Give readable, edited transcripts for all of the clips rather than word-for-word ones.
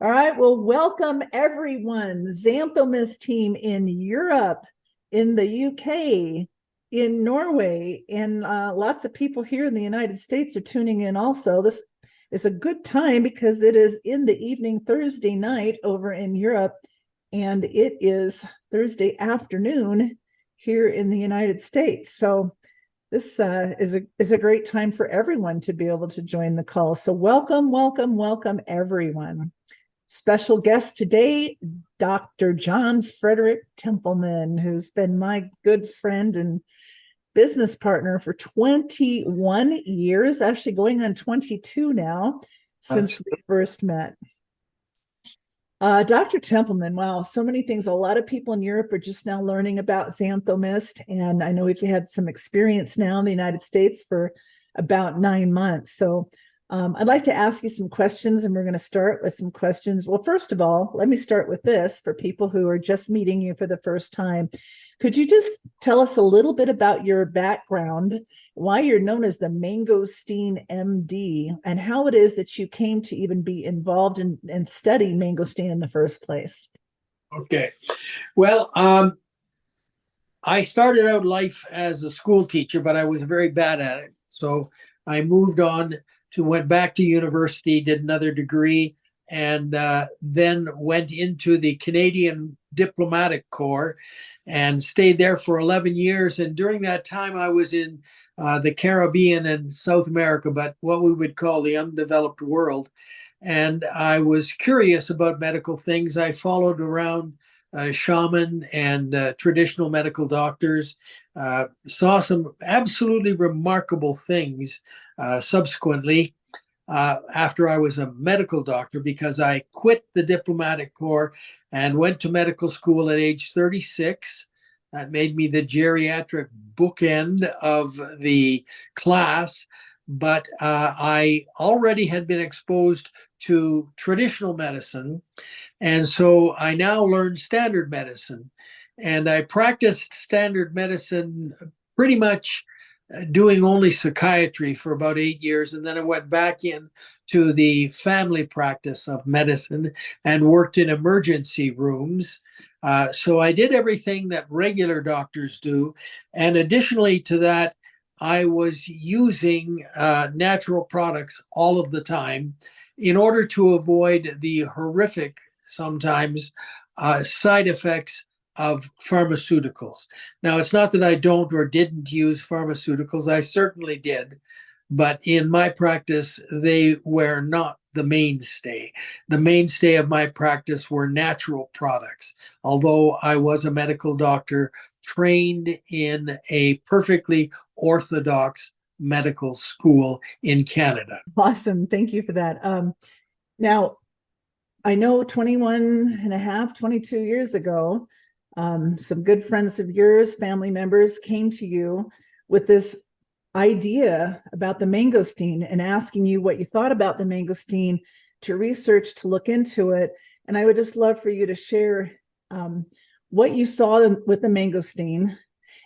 All right, well, welcome everyone. Xanthomas team in Europe, in the UK, in Norway, and lots of people here in the United States are tuning in also. This is a good time because it is in the evening Thursday night over in Europe, and it is Thursday afternoon here in the United States. So this is a great time for everyone to be able to join the call. So welcome, welcome, welcome everyone. Special guest today, Dr. John Frederick Templeman, who's been my good friend and business partner for 21 years, actually going on 22 now, since we first met. Dr. Templeman, wow, so many things. A lot of people in Europe are just now learning about xanthomist, and I know we've had some experience now in the United States for about 9 months. So I'd like to ask you some questions, and we're going to start with some questions. Well, first of all, let me start with this for people who are just meeting you for the first time. Could you just tell us a little bit about your background, why you're known as the Mangosteen MD, and how it is that you came to even be involved in and study mangosteen in the first place? Okay. Well, I started out life as a school teacher, but I was very bad at it. So I moved on went back to university, did another degree, and then went into the Canadian Diplomatic Corps and stayed there for 11 years. And during that time, I was in the Caribbean and South America, but what we would call the undeveloped world. And I was curious about medical things. I followed around shaman and traditional medical doctors, saw some absolutely remarkable things subsequently after I was a medical doctor, because I quit the diplomatic corps and went to medical school at age 36. That made me the geriatric bookend of the class. But I already had been exposed to traditional medicine. And so I now learned standard medicine. And I practiced standard medicine pretty much doing only psychiatry for about 8 years. And then I went back in to the family practice of medicine and worked in emergency rooms. So I did everything that regular doctors do. And additionally to that, I was using natural products all of the time in order to avoid the horrific, sometimes, side effects of pharmaceuticals. Now, it's not that I don't or didn't use pharmaceuticals, I certainly did. But in my practice, they were not the mainstay. The mainstay of my practice were natural products, although I was a medical doctor trained in a perfectly orthodox medical school in Canada. Awesome. Thank you for that. Now, I know 21 and a half, 22 years ago, some good friends of yours, family members, came to you with this idea about the mangosteen and asking you what you thought about the mangosteen, to research, to look into it. And I would just love for you to share what you saw with the mangosteen,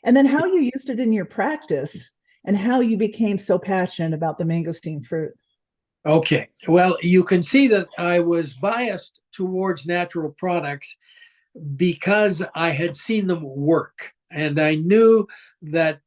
and then how you used it in your practice, and how you became so passionate about the mangosteen fruit. Okay. Well, you can see that I was biased towards natural products because I had seen them work. And I knew that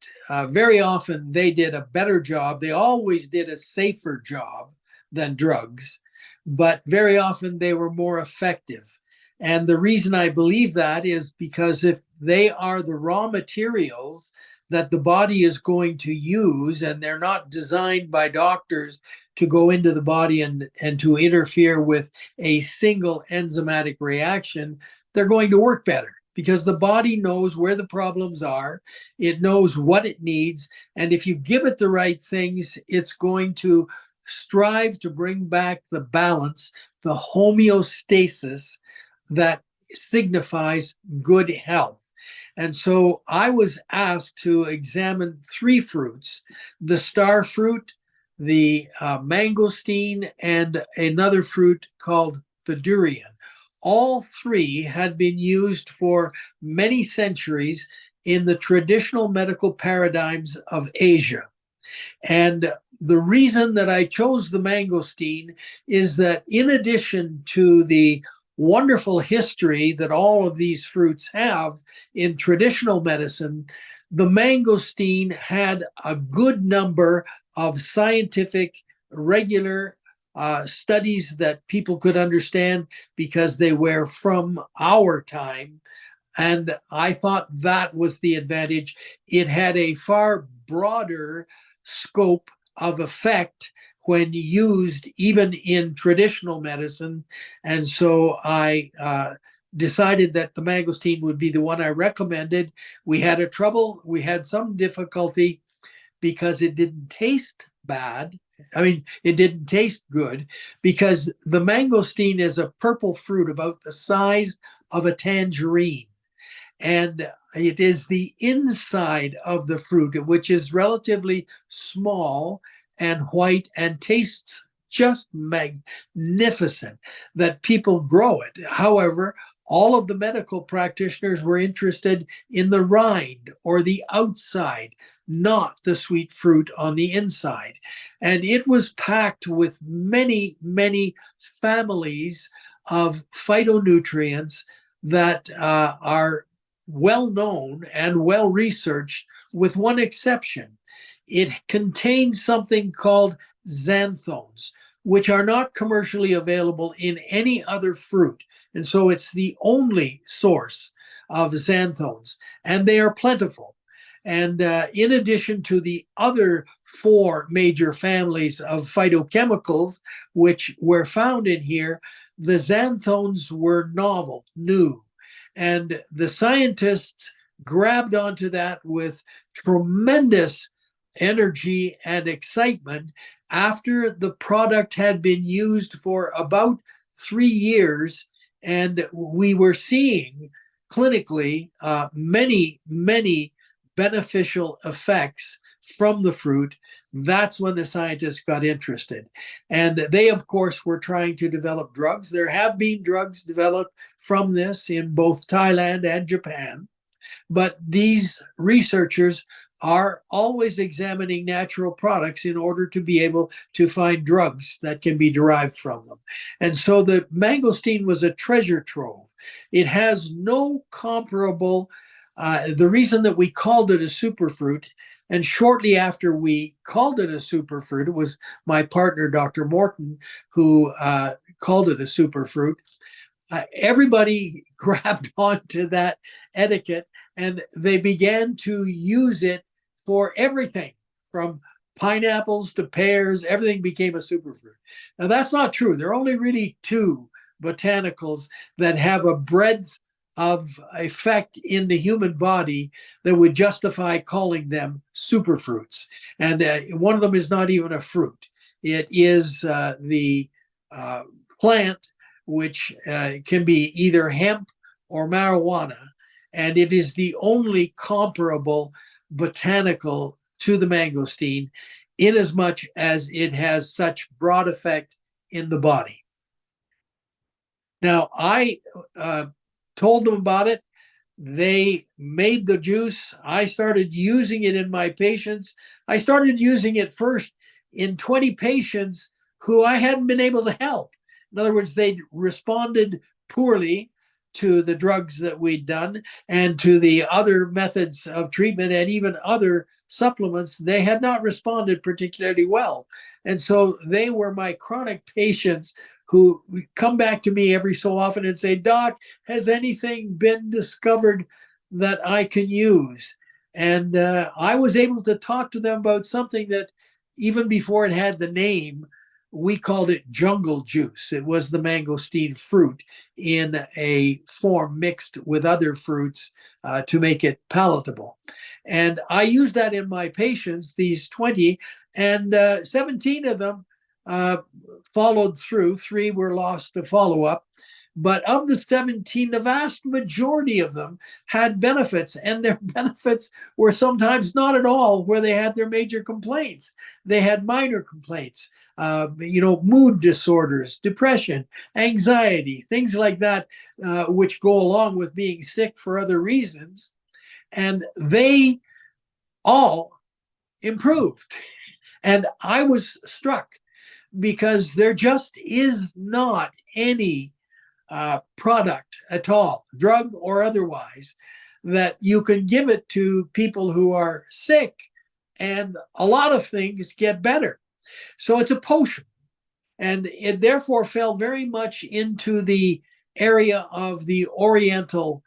very often they did a better job. They always did a safer job than drugs, but very often they were more effective. And the reason I believe that is because if they are the raw materials that the body is going to use, and they're not designed by doctors to go into the body and to interfere with a single enzymatic reaction, they're going to work better because the body knows where the problems are. It knows what it needs. And if you give it the right things, it's going to strive to bring back the balance, the homeostasis that signifies good health. And so I was asked to examine three fruits: the star fruit, the mangosteen, and another fruit called the durian. All three had been used for many centuries in the traditional medical paradigms of Asia. And the reason that I chose the mangosteen is that in addition to the wonderful history that all of these fruits have in traditional medicine, the mangosteen had a good number of scientific, regular studies that people could understand because they were from our time. And I thought that was the advantage. It had a far broader scope of effect when used even in traditional medicine. And so I decided that the mangosteen would be the one I recommended. We had some difficulty because it didn't taste bad. I mean, it didn't taste good because the mangosteen is a purple fruit about the size of a tangerine. And it is the inside of the fruit, which is relatively small and white and tastes just magnificent, that people grow it. However, all of the medical practitioners were interested in the rind or the outside, not the sweet fruit on the inside. And it was packed with many, many families of phytonutrients that are well known and well researched, with one exception. It contains something called xanthones, which are not commercially available in any other fruit. And so it's the only source of xanthones, and they are plentiful. And in addition to the other four major families of phytochemicals, which were found in here, the xanthones were novel, new. And the scientists grabbed onto that with tremendous energy and excitement after the product had been used for about 3 years. And we were seeing clinically many, many beneficial effects from the fruit. That's when the scientists got interested. And they, of course, were trying to develop drugs. There have been drugs developed from this in both Thailand and Japan. But these researchers are always examining natural products in order to be able to find drugs that can be derived from them. And so the mangosteen was a treasure trove. It has no comparable. The reason that we called it a superfruit, and shortly after we called it a superfruit, it was my partner, Dr. Morton, who called it a superfruit. Everybody grabbed onto that etiquette and they began to use it for everything from pineapples to pears. Everything became a superfruit. Now, that's not true. There are only really two botanicals that have a breadth of effect in the human body that would justify calling them superfruits. And one of them is not even a fruit. It is the plant, which can be either hemp or marijuana. And it is the only comparable botanical to the mangosteen, in as much as it has such broad effect in the body. Now, I told them about it. They made the juice. I started using it in my patients. I started using it first in 20 patients who I hadn't been able to help. In other words, they responded poorly to the drugs that we'd done and to the other methods of treatment and even other supplements. They had not responded particularly well. And so they were my chronic patients who come back to me every so often and say, Doc, has anything been discovered that I can use? And I was able to talk to them about something that even before it had the name, we called it jungle juice. It was the mangosteen fruit in a form mixed with other fruits to make it palatable. And I used that in my patients, these 20, and 17 of them followed through. 3 were lost to follow up. But of the 17, the vast majority of them had benefits, and their benefits were sometimes not at all where they had their major complaints. They had minor complaints, mood disorders, depression, anxiety, things like that, which go along with being sick for other reasons. And they all improved. And I was struck because there just is not any product at all, drug or otherwise, that you can give it to people who are sick and a lot of things get better. So it's a potion. And it therefore fell very much into the area of the Oriental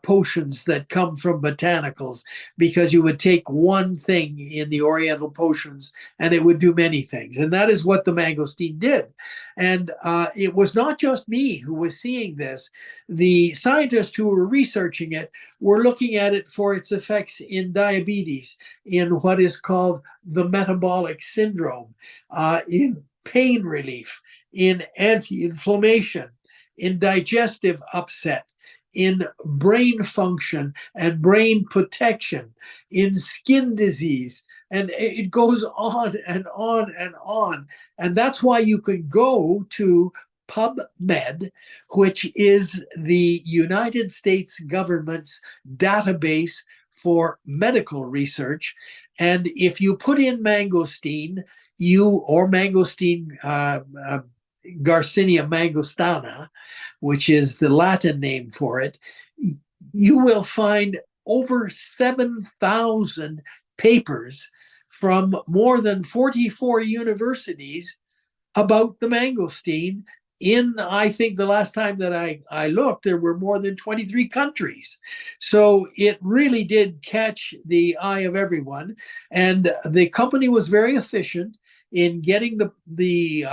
potions that come from botanicals, because you would take one thing in the Oriental potions and it would do many things. And that is what the mangosteen did. And it was not just me who was seeing this. The scientists who were researching it were looking at it for its effects in diabetes, in what is called the metabolic syndrome, in pain relief, in anti-inflammation, in digestive upset, in brain function and brain protection, in skin disease. And it goes on and on and on. And that's why you can go to PubMed, which is the United States government's database for medical research. And if you put in mangosteen, or mangosteen Garcinia mangostana, which is the Latin name for it, you will find over 7,000 papers from more than 44 universities about the mangosteen. I think the last time that I looked, there were more than 23 countries. So it really did catch the eye of everyone. And the company was very efficient in getting the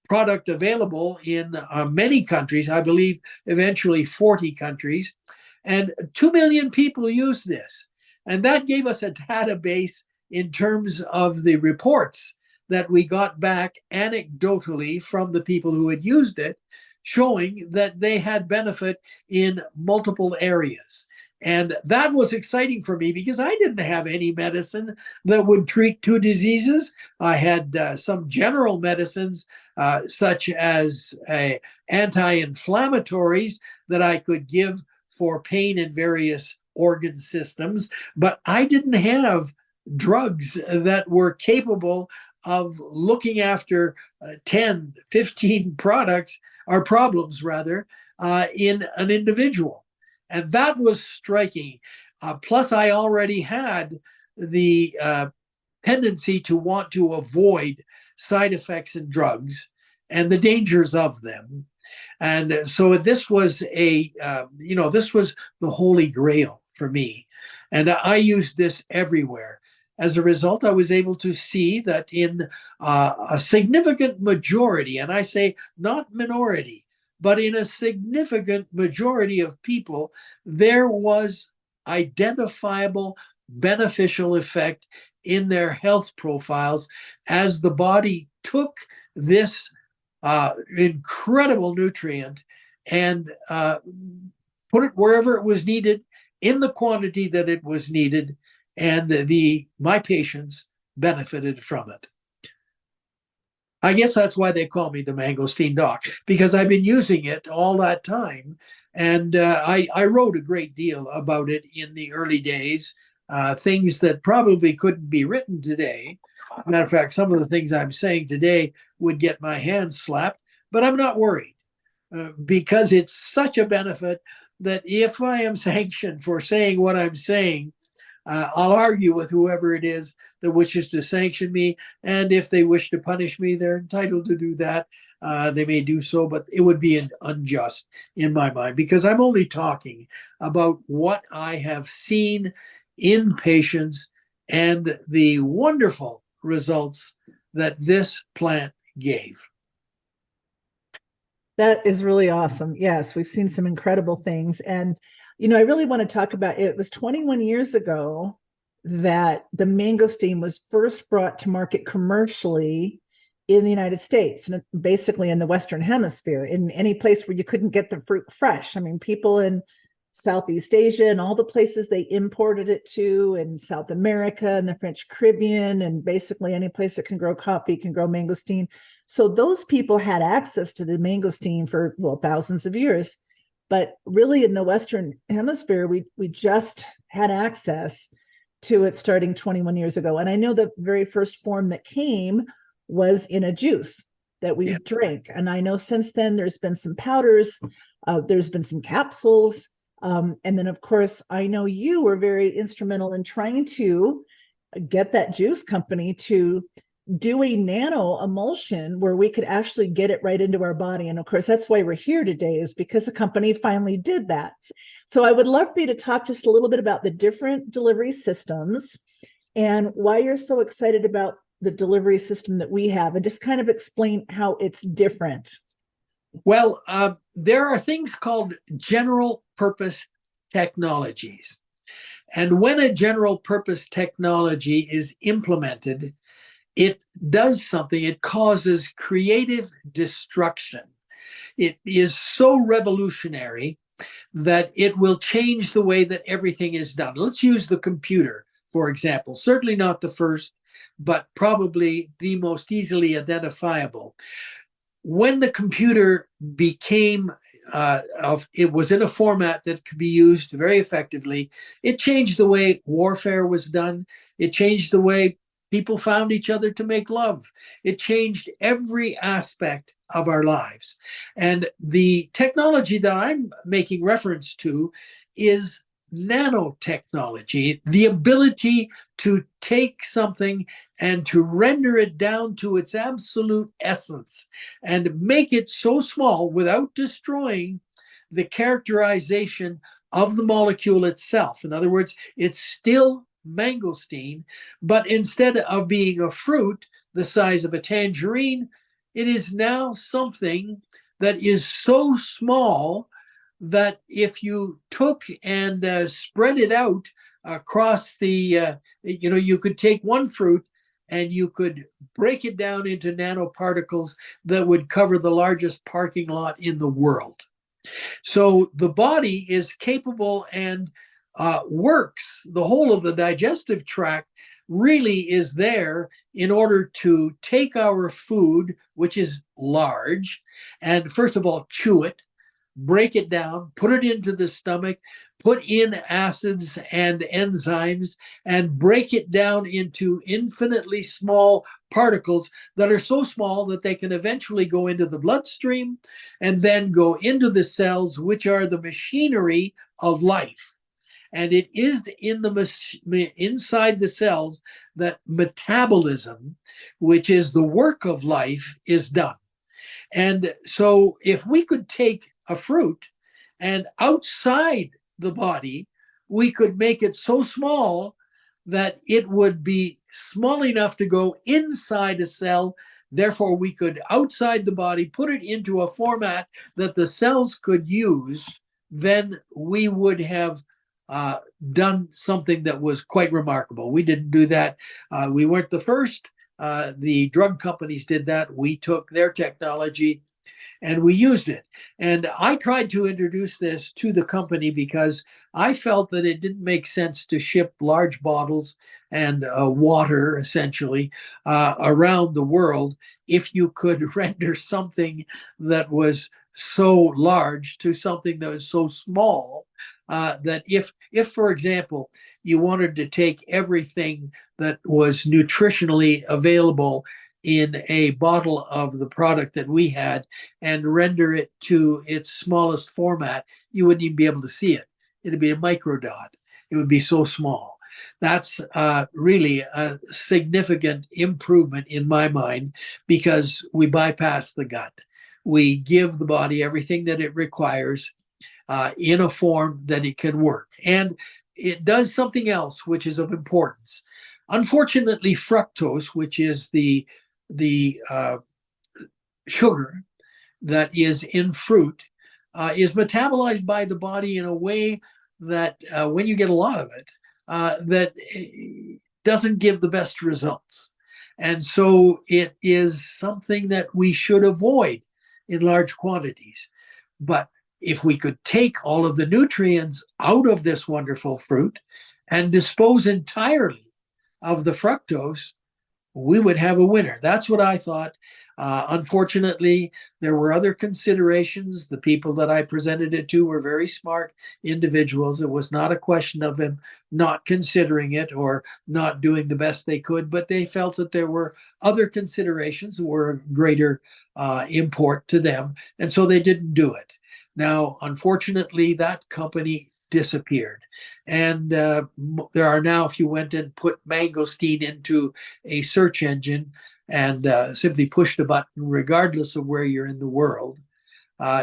product available in many countries, I believe eventually 40 countries. And 2 million people use this. And that gave us a database in terms of the reports that we got back anecdotally from the people who had used it, showing that they had benefit in multiple areas. And that was exciting for me because I didn't have any medicine that would treat two diseases. I had some general medicines, such as anti-inflammatories that I could give for pain in various organ systems, but I didn't have drugs that were capable of looking after 10, 15 products, or problems rather, in an individual. And that was striking. Plus, I already had the tendency to want to avoid side effects in drugs and the dangers of them. And so this was this was the holy grail for me. And I used this everywhere. As a result, I was able to see that in a significant majority, and I say not minority, but in a significant majority of people, there was identifiable beneficial effect in their health profiles as the body took this incredible nutrient and put it wherever it was needed in the quantity that it was needed, and my patients benefited from it. I guess that's why they call me the mangosteen doc, because I've been using it all that time. And I wrote a great deal about it in the early days, things that probably couldn't be written today. As a matter of fact, some of the things I'm saying today would get my hands slapped, but I'm not worried because it's such a benefit that if I am sanctioned for saying what I'm saying, I'll argue with whoever it is that wishes to sanction me. And if they wish to punish me, they're entitled to do that. They may do so, but it would be unjust in my mind, because I'm only talking about what I have seen in patients and the wonderful results that this plant gave. That is really awesome. Yes, we've seen some incredible things. And, I really want to talk about it. It was 21 years ago that the mangosteen was first brought to market commercially in the United States, and basically in the Western Hemisphere, in any place where you couldn't get the fruit fresh. I mean, people in Southeast Asia and all the places they imported it to, in South America and the French Caribbean, and basically any place that can grow coffee can grow mangosteen. So those people had access to the mangosteen for, thousands of years. But really in the Western Hemisphere, we just had access to it starting 21 years ago. And I know the very first form that came was in a juice that we drank. And I know since then there's been some powders, there's been some capsules. And then, of course, I know you were very instrumental in trying to get that juice company to do a nano emulsion where we could actually get it right into our body. And of course, that's why we're here today, is because the company finally did that. So I would love for you to talk just a little bit about the different delivery systems and why you're so excited about the delivery system that we have, and just kind of explain how it's different. Well, there are things called general purpose technologies. And when a general purpose technology is implemented, it does something. It causes creative destruction. It is so revolutionary that it will change the way that everything is done. Let's use the computer, for example. Certainly not the first, but probably the most easily identifiable. When the computer became it was in a format that could be used very effectively, it changed the way warfare was done. It changed the way people found each other to make love. It changed every aspect of our lives. And the technology that I'm making reference to is nanotechnology, the ability to take something and to render it down to its absolute essence and make it so small without destroying the characterization of the molecule itself. In other words, it's still mangosteen, but instead of being a fruit the size of a tangerine, it is now something that is so small that if you took and spread it out across the, you could take one fruit and you could break it down into nanoparticles that would cover the largest parking lot in the world. So the body is capable and works. The whole of the digestive tract really is there in order to take our food, which is large, and first of all, chew it, break it down, put it into the stomach, put in acids and enzymes, and break it down into infinitely small particles that are so small that they can eventually go into the bloodstream and then go into the cells, which are the machinery of life. And it is in the inside the cells that metabolism, which is the work of life, is done. And so if we could take a fruit and outside the body, we could make it so small that it would be small enough to go inside a cell. Therefore, we could, outside the body, put it into a format that the cells could use. Then we would have done something that was quite remarkable. We didn't do that. We weren't the first. The drug companies did that. We took their technology and we used it. And I tried to introduce this to the company because I felt that it didn't make sense to ship large bottles and water, essentially, around the world if you could render something that was so large to something that was so small that if, for example, you wanted to take everything that was nutritionally available in a bottle of the product that we had and render it to its smallest format, you wouldn't even be able to see it. It'd be a microdot. It would be so small. That's really a significant improvement in my mind because we bypass the gut. We give the body everything that it requires in a form that it can work. And it does something else which is of importance. Unfortunately, fructose, which is the sugar that is in fruit, is metabolized by the body in a way that when you get a lot of it, that doesn't give the best results. And so it is something that we should avoid in large quantities. But if we could take all of the nutrients out of this wonderful fruit and dispose entirely of the fructose, we would have a winner. That's what I thought. Unfortunately, there were other considerations. The people that I presented it to were very smart individuals. It was not a question of them not considering it or not doing the best they could, but they felt that there were other considerations that were of greater import to them, and so they didn't do it. Now, unfortunately, that company disappeared. And there are now, if you went and put mangosteen into a search engine and simply pushed a button, regardless of where you're in the world,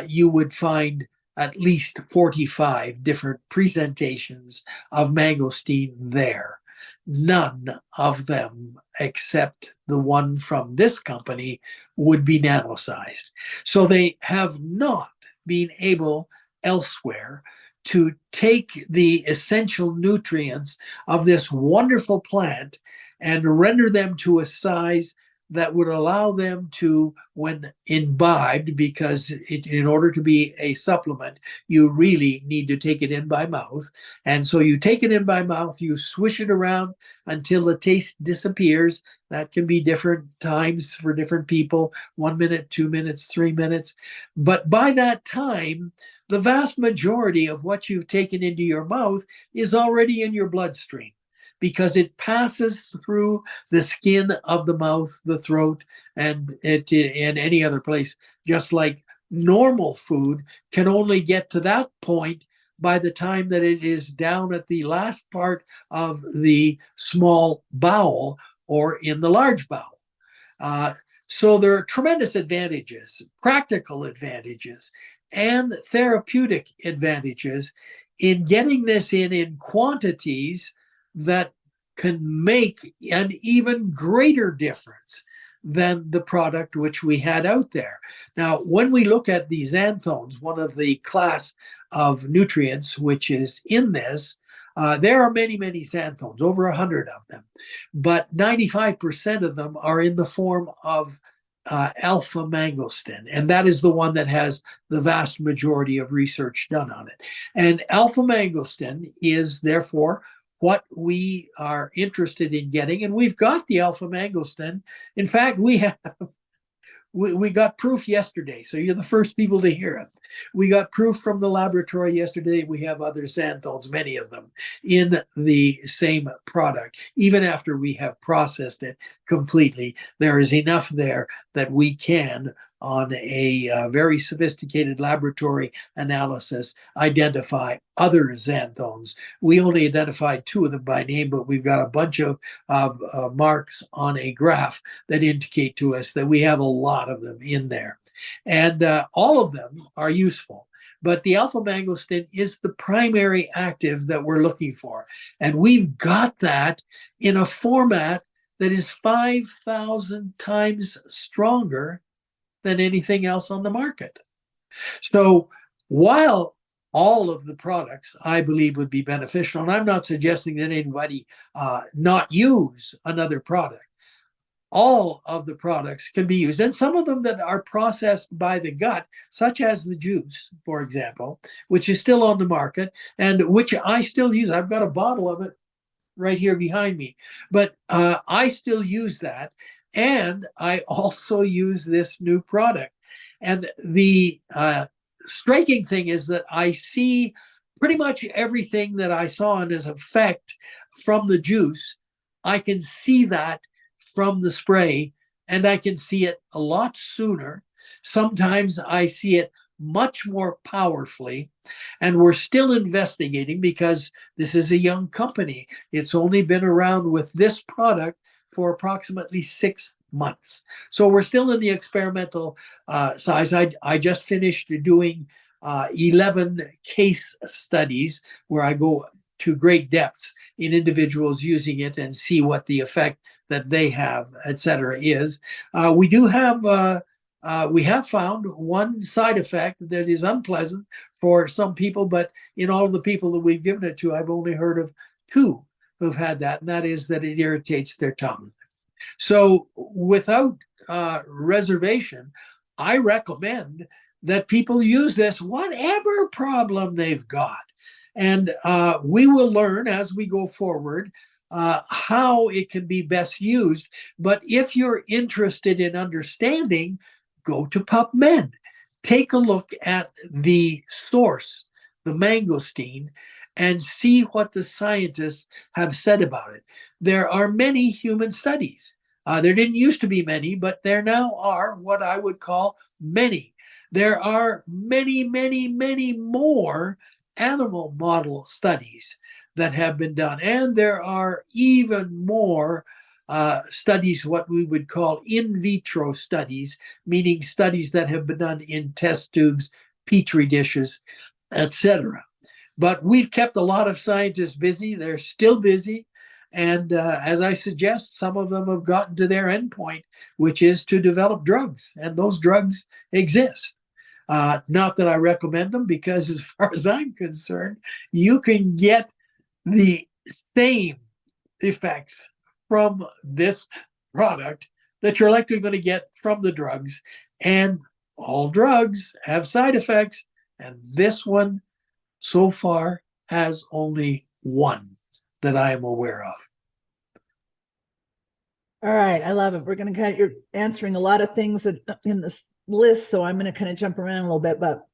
you would find at least 45 different presentations of mangosteen there. None of them, except the one from this company, would be nano-sized. So they have not been able elsewhere to take the essential nutrients of this wonderful plant and render them to a size that would allow them to, when imbibed, because in order to be a supplement, you really need to take it in by mouth. And so you take it in by mouth, you swish it around until the taste disappears. That can be different times for different people, 1 minute, 2 minutes, 3 minutes. But by that time, the vast majority of what you've taken into your mouth is already in your bloodstream, because it passes through the skin of the mouth, the throat, and it in any other place, just like normal food can only get to that point by the time that it is down at the last part of the small bowel or in the large bowel. So there are tremendous advantages, practical advantages, and therapeutic advantages in getting this in quantities that can make an even greater difference than the product which we had out there. Now, when we look at the xanthones, one of the class of nutrients which is in this, there are many, many xanthones, over 100 of them, but 95% of them are in the form of alpha mangosteen, and that is the one that has the vast majority of research done on it. And alpha mangosteen is therefore what we are interested in getting, and we've got the alpha mangosteen. In fact, we got proof yesterday, so you're the first people to hear it. We got proof from the laboratory yesterday. We have other xanthones, many of them, in the same product. Even after we have processed it completely, there is enough there that we can, on a very sophisticated laboratory analysis, identify other xanthones. We only identified 2 of them by name, but we've got a bunch of marks on a graph that indicate to us that we have a lot of them in there. And all of them are useful. But the alpha mangosteen is the primary active that we're looking for. And we've got that in a format that is 5,000 times stronger than anything else on the market. So while all of the products I believe would be beneficial, and I'm not suggesting that anybody not use another product, all of the products can be used, and some of them that are processed by the gut, such as the juice, for example, which is still on the market and which I still use. I've got a bottle of it right here behind me, but I still use that. And I also use this new product. And the striking thing is that I see pretty much everything that I saw in its effect from the juice. I can see that from the spray, and I can see it a lot sooner. Sometimes I see it much more powerfully, and we're still investigating because this is a young company. It's only been around with this product for approximately 6 months. So we're still in the experimental size. I just finished doing 11 case studies where I go to great depths in individuals using it and see what the effect that they have, et cetera, is. We have found one side effect that is unpleasant for some people, but in all of the people that we've given it to, I've only heard of 2 who've had that, and that is that it irritates their tongue. So without reservation, I recommend that people use this, whatever problem they've got. And we will learn as we go forward how it can be best used. But if you're interested in understanding, go to PubMed. Take a look at the source, the mangosteen, and see what the scientists have said about it. There are many human studies. There didn't used to be many, but there now are what I would call many. There are many, many, many more animal model studies that have been done. And there are even more studies, what we would call in vitro studies, meaning studies that have been done in test tubes, petri dishes, etc. But we've kept a lot of scientists busy. They're still busy. And as I suggest, some of them have gotten to their endpoint, which is to develop drugs. And those drugs exist. Not that I recommend them, because as far as I'm concerned, you can get the same effects from this product that you're likely going to get from the drugs. And all drugs have side effects. And this one so far has only one that I am aware of. All right, I love it. We're going to kind of, you're answering a lot of things in this list, so I'm going to kind of jump around a little bit, but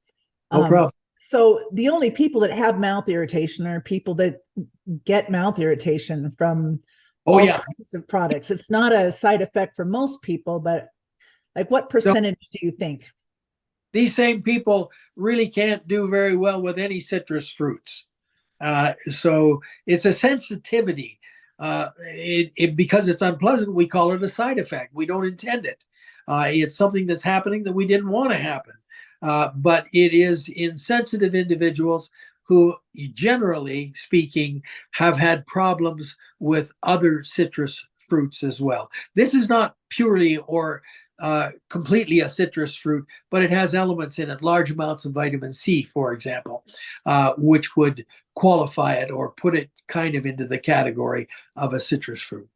No problem. So the only people that have mouth irritation are people that get mouth irritation from Oh, all yeah. kinds of products. It's not a side effect for most people, but like what percentage do you think? These same people really can't do very well with any citrus fruits. So it's a sensitivity. Because it's unpleasant, we call it a side effect. We don't intend it. It's something that's happening that we didn't want to happen. But it is in sensitive individuals who, generally speaking, have had problems with other citrus fruits as well. This is not purely or completely a citrus fruit, but it has elements in it, large amounts of vitamin C, for example, which would qualify it or put it kind of into the category of a citrus fruit.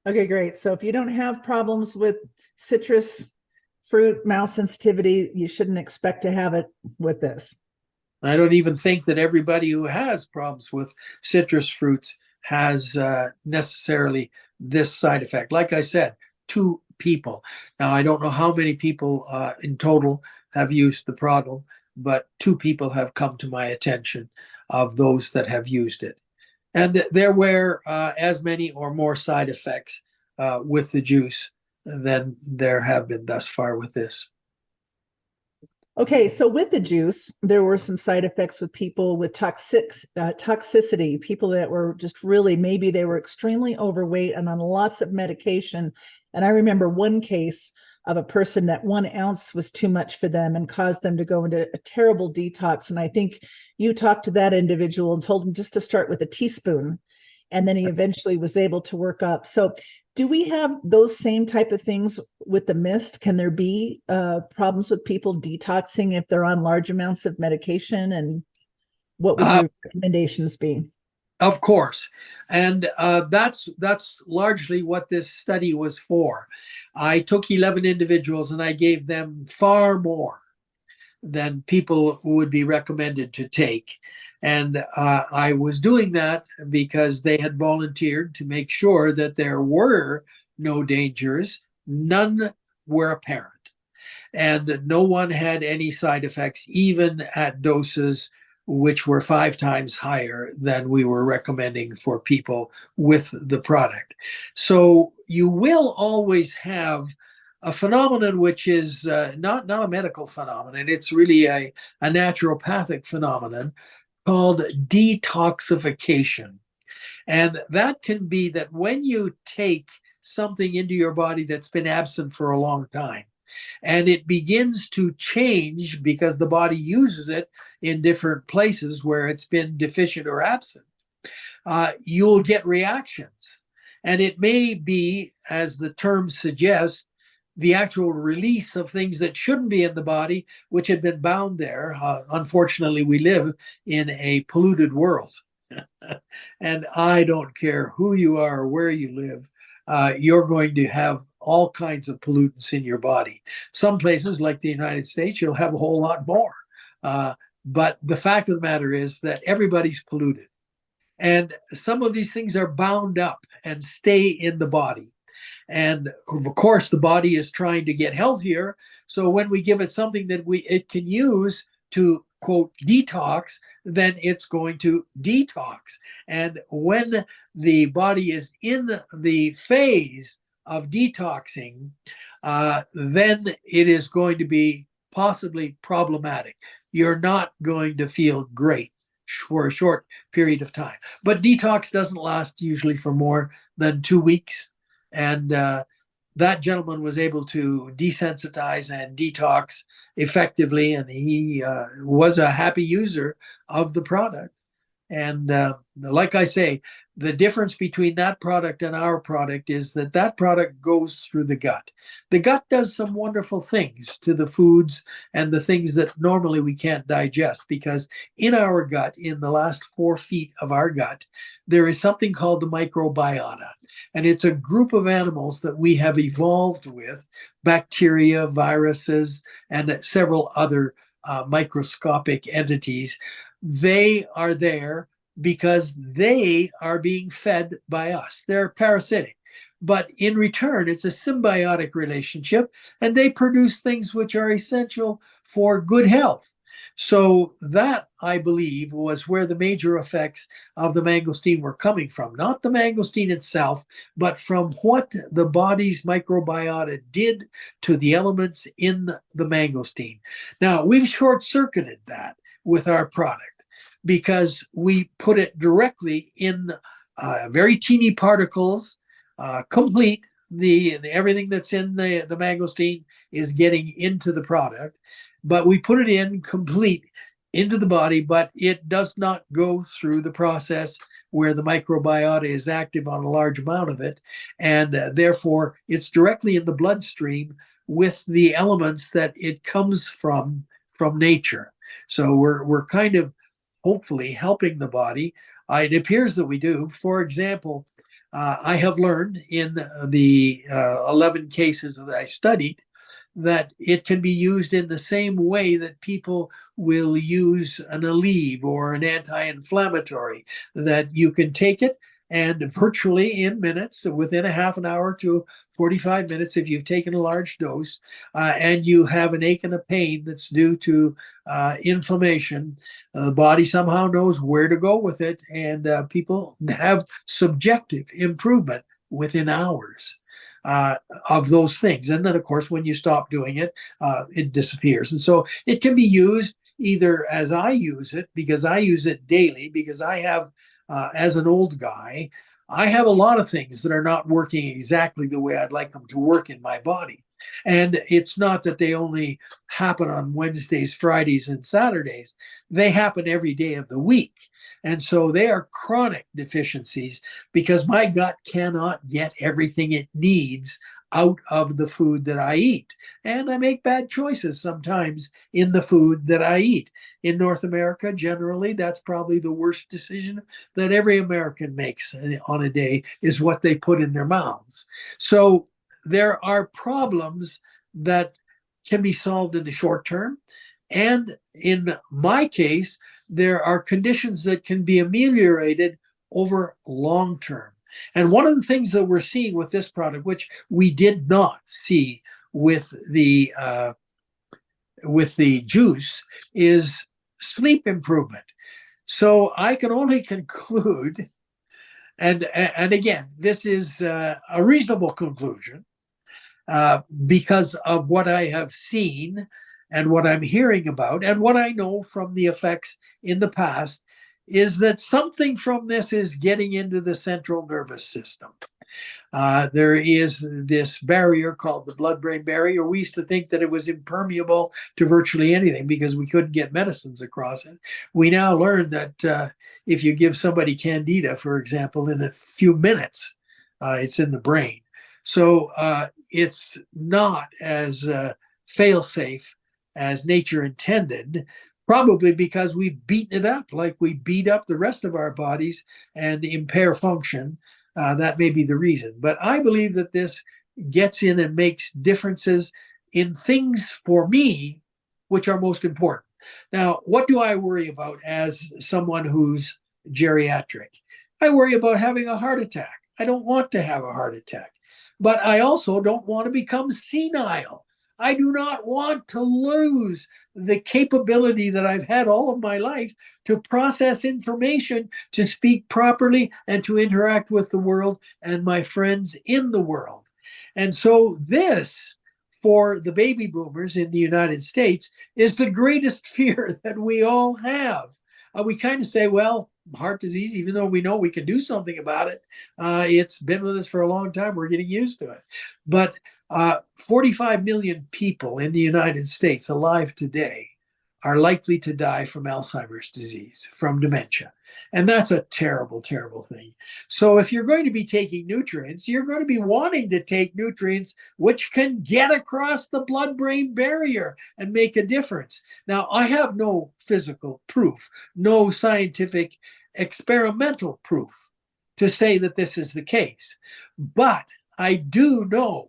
Okay, great. So if you don't have problems with citrus fruit mouth sensitivity, you shouldn't expect to have it with this. I don't even think that everybody who has problems with citrus fruits has necessarily this side effect. Like I said, 2 people. Now, I don't know how many people in total have used the product, but 2 people have come to my attention of those that have used it. And there were as many or more side effects with the juice than there have been thus far with this. Okay, so with the juice, there were some side effects with people with toxicity, people that were just really, maybe they were extremely overweight and on lots of medication. And I remember one case of a person that 1 ounce was too much for them and caused them to go into a terrible detox. And I think you talked to that individual and told him just to start with a teaspoon. And then he eventually was able to work up. So do we have those same type of things with the mist? Can there be problems with people detoxing if they're on large amounts of medication? And what would your recommendations be? Of course. And that's largely what this study was for. I took 11 individuals and I gave them far more than people would be recommended to take. And I was doing that because they had volunteered to make sure that there were no dangers, none were apparent, and no one had any side effects, even at doses which were 5 times higher than we were recommending for people with the product. So you will always have a phenomenon which is not a medical phenomenon. It's really a naturopathic phenomenon called detoxification. And that can be that when you take something into your body that's been absent for a long time, and it begins to change because the body uses it in different places where it's been deficient or absent, you'll get reactions. And it may be, as the term suggests, the actual release of things that shouldn't be in the body, which had been bound there. Unfortunately, we live in a polluted world. And I don't care who you are or where you live, you're going to have all kinds of pollutants in your body. Some places, like the United States, you'll have a whole lot more. But the fact of the matter is that everybody's polluted. And some of these things are bound up and stay in the body. And of course, the body is trying to get healthier. So when we give it something that it can use to quote detox, then it's going to detox. And when the body is in the phase of detoxing, then it is going to be possibly problematic. You're not going to feel great for a short period of time. But detox doesn't last usually for more than 2 weeks. And that gentleman was able to desensitize and detox effectively, and he was a happy user of the product. And like I say, the difference between that product and our product is that that product goes through the gut. The gut does some wonderful things to the foods and the things that normally we can't digest, because in our gut, in the last 4 feet of our gut, there is something called the microbiota. And it's a group of animals that we have evolved with, bacteria, viruses, and several other microscopic entities. They are there because they are being fed by us. They're parasitic. But in return, it's a symbiotic relationship, and they produce things which are essential for good health. So that, I believe, was where the major effects of the mangosteen were coming from. Not the mangosteen itself, but from what the body's microbiota did to the elements in the mangosteen. Now, we've short-circuited that with our product, because we put it directly in very teeny particles, complete. The everything that's in the mangosteen is getting into the product, but we put it in complete into the body, but it does not go through the process where the microbiota is active on a large amount of it, and therefore it's directly in the bloodstream with the elements that it comes from nature. So we're kind of hopefully helping the body. It appears that we do. For example, I have learned in the 11 cases that I studied that it can be used in the same way that people will use an Aleve or an anti-inflammatory, that you can take it and virtually in minutes, within a half an hour to 45 minutes, if you've taken a large dose, and you have an ache and a pain that's due to inflammation, the body somehow knows where to go with it, and people have subjective improvement within hours of those things. And then, of course, when you stop doing it, it disappears. And so it can be used either as I use it, because I use it daily, because I have as an old guy, I have a lot of things that are not working exactly the way I'd like them to work in my body. And it's not that they only happen on Wednesdays, Fridays, and Saturdays. They happen every day of the week. And so they are chronic deficiencies because my gut cannot get everything it needs out of the food that I eat. And I make bad choices sometimes in the food that I eat. In North America, generally, that's probably the worst decision that every American makes on a day, is what they put in their mouths. So there are problems that can be solved in the short term. And in my case, there are conditions that can be ameliorated over long term. And one of the things that we're seeing with this product, which we did not see with the juice, is sleep improvement. So I can only conclude, and again, this is a reasonable conclusion, because of what I have seen and what I'm hearing about and what I know from the effects in the past, is that something from this is getting into the central nervous system. There is this barrier called the blood-brain barrier. We used to think that it was impermeable to virtually anything because we couldn't get medicines across it. We now learn that if you give somebody candida, for example, in a few minutes, it's in the brain. So it's not as fail-safe as nature intended, probably because we've beaten it up like we beat up the rest of our bodies and impair function. That may be the reason. But I believe that this gets in and makes differences in things for me, which are most important. Now, what do I worry about as someone who's geriatric? I worry about having a heart attack. I don't want to have a heart attack. But I also don't want to become senile. I do not want to lose the capability that I've had all of my life to process information, to speak properly, and to interact with the world and my friends in the world. And so, this, for the baby boomers in the United States, is the greatest fear that we all have. We kind of say, well, heart disease, even though we know we can do something about it, it's been with us for a long time. We're getting used to it. But 45 million people in the United States alive today are likely to die from Alzheimer's disease, from dementia. And that's a terrible, terrible thing. So if you're going to be taking nutrients, you're going to be wanting to take nutrients which can get across the blood-brain barrier and make a difference. Now, I have no physical proof, no scientific experimental proof to say that this is the case. But I do know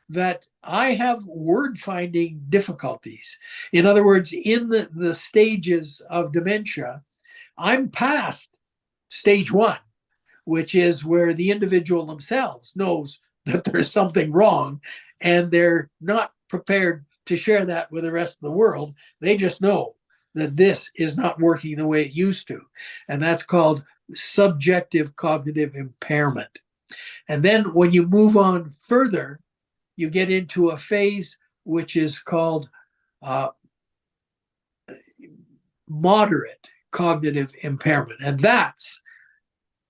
that I have word finding difficulties. In other words, in the stages of dementia, I'm past stage one, which is where the individual themselves knows that there's something wrong and they're not prepared to share that with the rest of the world. They just know that this is not working the way it used to. And that's called subjective cognitive impairment. And then when you move on further, you get into a phase which is called moderate cognitive impairment. And that's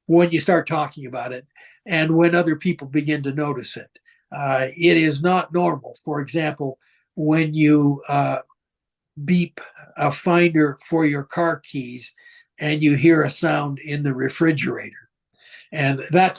when you start talking about it and when other people begin to notice it. It is not normal. For example, when you beep a finder for your car keys and you hear a sound in the refrigerator. And that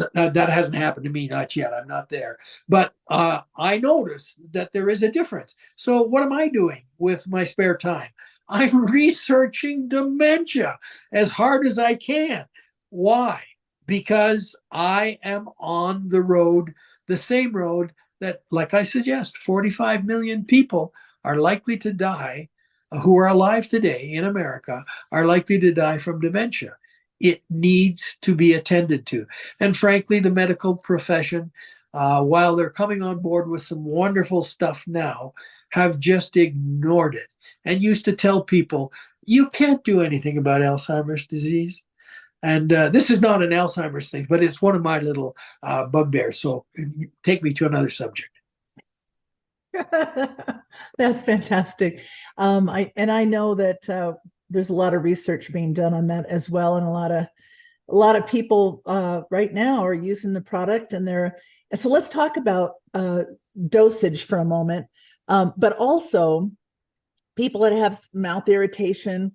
hasn't happened to me, not yet. I'm not there. But I notice that there is a difference. So what am I doing with my spare time? I'm researching dementia as hard as I can. Why? Because I am on the road, the same road that, like I suggest, 45 million people are likely to die, who are alive today in America, are likely to die from dementia. It needs to be attended to. And frankly, the medical profession, while they're coming on board with some wonderful stuff now, have just ignored it and used to tell people, you can't do anything about Alzheimer's disease. And this is not an Alzheimer's thing, but it's one of my little bugbears. So take me to another subject. That's fantastic. I know that there's a lot of research being done on that as well, and a lot of people right now are using the product, and so let's talk about dosage for a moment, but also people that have mouth irritation,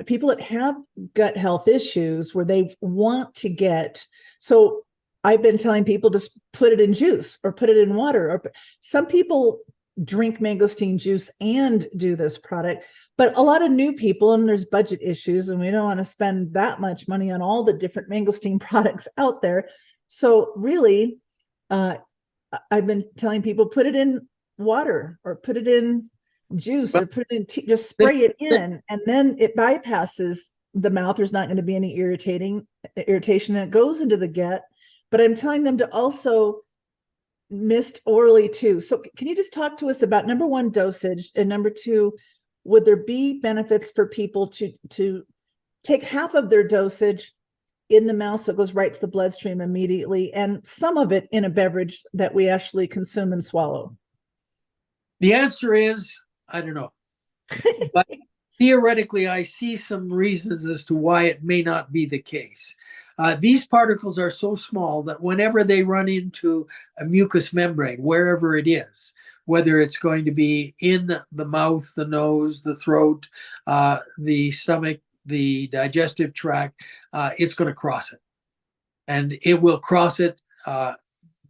people that have gut health issues where they want to get. So I've been telling people just put it in juice or put it in water. Or some people drink mangosteen juice and do this product, but a lot of new people, and there's budget issues, and we don't want to spend that much money on all the different mangosteen products out there. So really, I've been telling people put it in water or put it in juice or put it in tea, just spray it in, and then it bypasses the mouth. There's not going to be any irritation, and it goes into the gut. But I'm telling them to also mist orally too. So can you just talk to us about, number one, dosage, and number two, would there be benefits for people to take half of their dosage in the mouth so it goes right to the bloodstream immediately, and some of it in a beverage that we actually consume and swallow? The answer is, I don't know. But theoretically, I see some reasons as to why it may not be the case. These particles are so small that whenever they run into a mucous membrane, wherever it is, whether it's going to be in the mouth, the nose, the throat, the stomach, the digestive tract, it's going to cross it. And it will cross it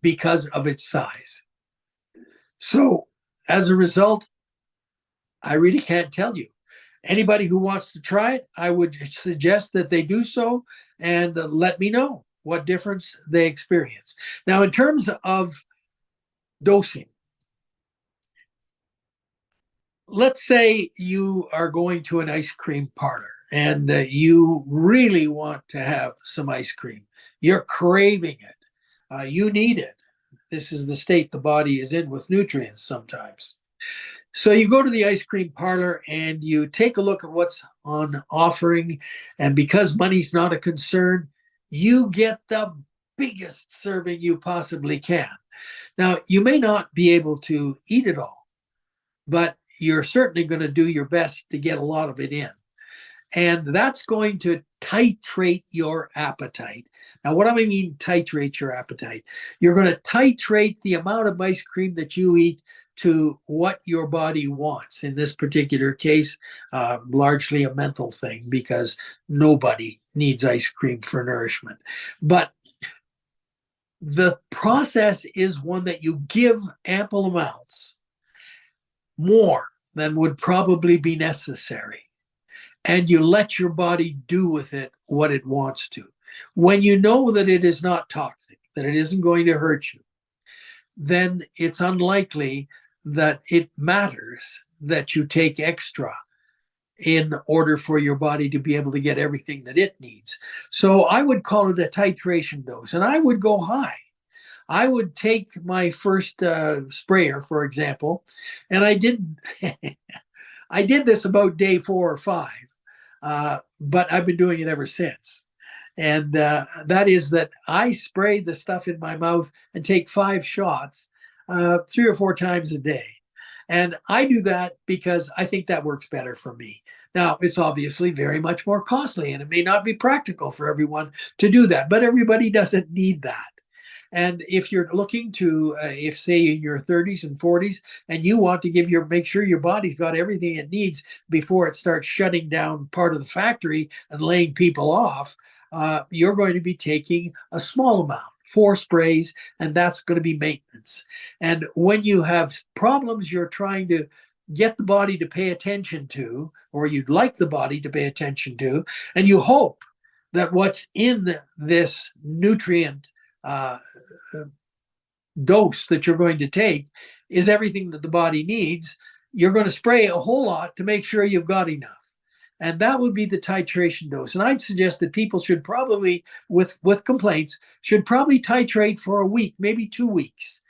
because of its size. So as a result, I really can't tell you. Anybody who wants to try it, I would suggest that they do so and let me know what difference they experience. Now, in terms of dosing, let's say you are going to an ice cream parlor and you really want to have some ice cream. You're craving it. You need it. This is the state the body is in with nutrients sometimes. So you go to the ice cream parlor and you take a look at what's on offering. And because money's not a concern, you get the biggest serving you possibly can. Now, you may not be able to eat it all, but you're certainly going to do your best to get a lot of it in. And that's going to titrate your appetite. Now, what do I mean, titrate your appetite? You're going to titrate the amount of ice cream that you eat to what your body wants. In this particular case, largely a mental thing because nobody needs ice cream for nourishment. But the process is one that you give ample amounts, more than would probably be necessary, and you let your body do with it what it wants to. When you know that it is not toxic, that it isn't going to hurt you, then it's unlikely that it matters that you take extra in order for your body to be able to get everything that it needs. So I would call it a titration dose, and I would go high. I would take my first sprayer, for example, and I did I did this about day 4 or 5, but I've been doing it ever since. And that is that I spray the stuff in my mouth and take 5 shots 3 or 4 times a day. And I do that because I think that works better for me. Now, it's obviously very much more costly, and it may not be practical for everyone to do that, but everybody doesn't need that. And if you're looking to, if say in your 30s and 40s, and you want to make sure your body's got everything it needs before it starts shutting down part of the factory and laying people off, you're going to be taking a small amount, 4 sprays, and that's going to be maintenance. And when you have problems you're trying to get the body to pay attention to, or you'd like the body to pay attention to, and you hope that what's in this nutrient dose that you're going to take is everything that the body needs, you're going to spray a whole lot to make sure you've got enough. And that would be the titration dose. And I'd suggest that people should probably, with complaints, should probably titrate for a week, maybe 2 weeks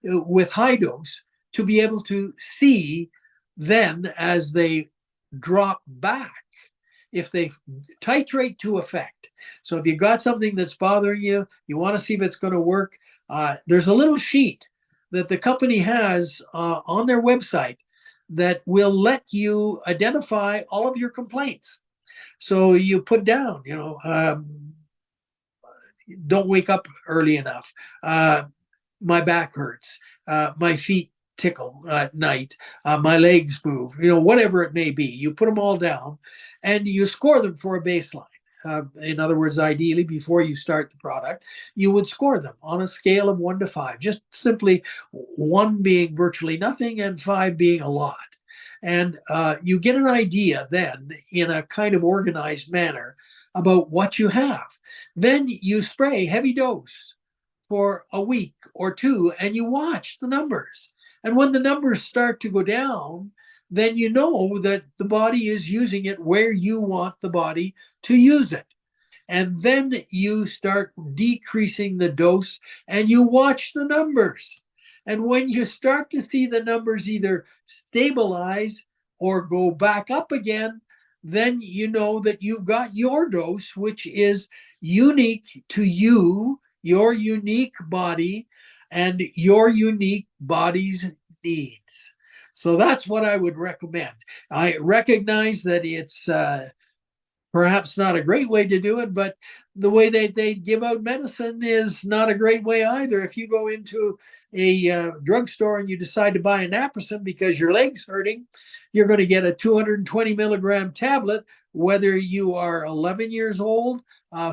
with high dose to be able to see then as they drop back if they titrate to effect. So if you got something that's bothering you, you want to see if it's going to work, there's a little sheet that the company has on their website that will let you identify all of your complaints. So you put down, don't wake up early enough. My back hurts. My feet tickle at night. My legs move, whatever it may be. You put them all down and you score them for a baseline. In other words, ideally, before you start the product, you would score them on a scale of 1 to 5, just simply 1 being virtually nothing and 5 being a lot. And you get an idea then in a kind of organized manner about what you have. Then you spray heavy dose for a week or 2 and you watch the numbers. And when the numbers start to go down, then you know that the body is using it where you want the body to use it. And then you start decreasing the dose and you watch the numbers. And when you start to see the numbers either stabilize or go back up again, then you know that you've got your dose, which is unique to you, your unique body, and your unique body's needs. So that's what I would recommend. I recognize that it's perhaps not a great way to do it, but the way they give out medicine is not a great way either. If you go into a drugstore and you decide to buy a naproxen because your leg's hurting, you're going to get a 220 milligram tablet, whether you are 11 years old,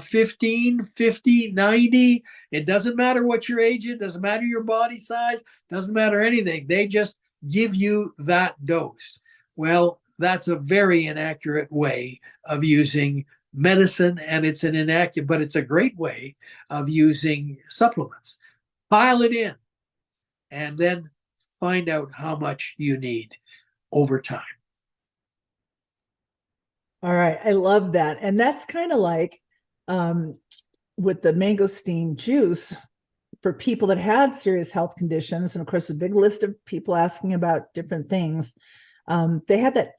15, 50, 90. It doesn't matter what your age is, it doesn't matter your body size, doesn't matter anything. They just give you that dose. Well, that's a very inaccurate way of using medicine, and it's an inaccurate, but it's a great way of using supplements. Pile it in and then find out how much you need over time. All right. I love that. And that's kind of like um, with the mangosteen juice for people that had serious health conditions. And of course, a big list of people asking about different things. They had that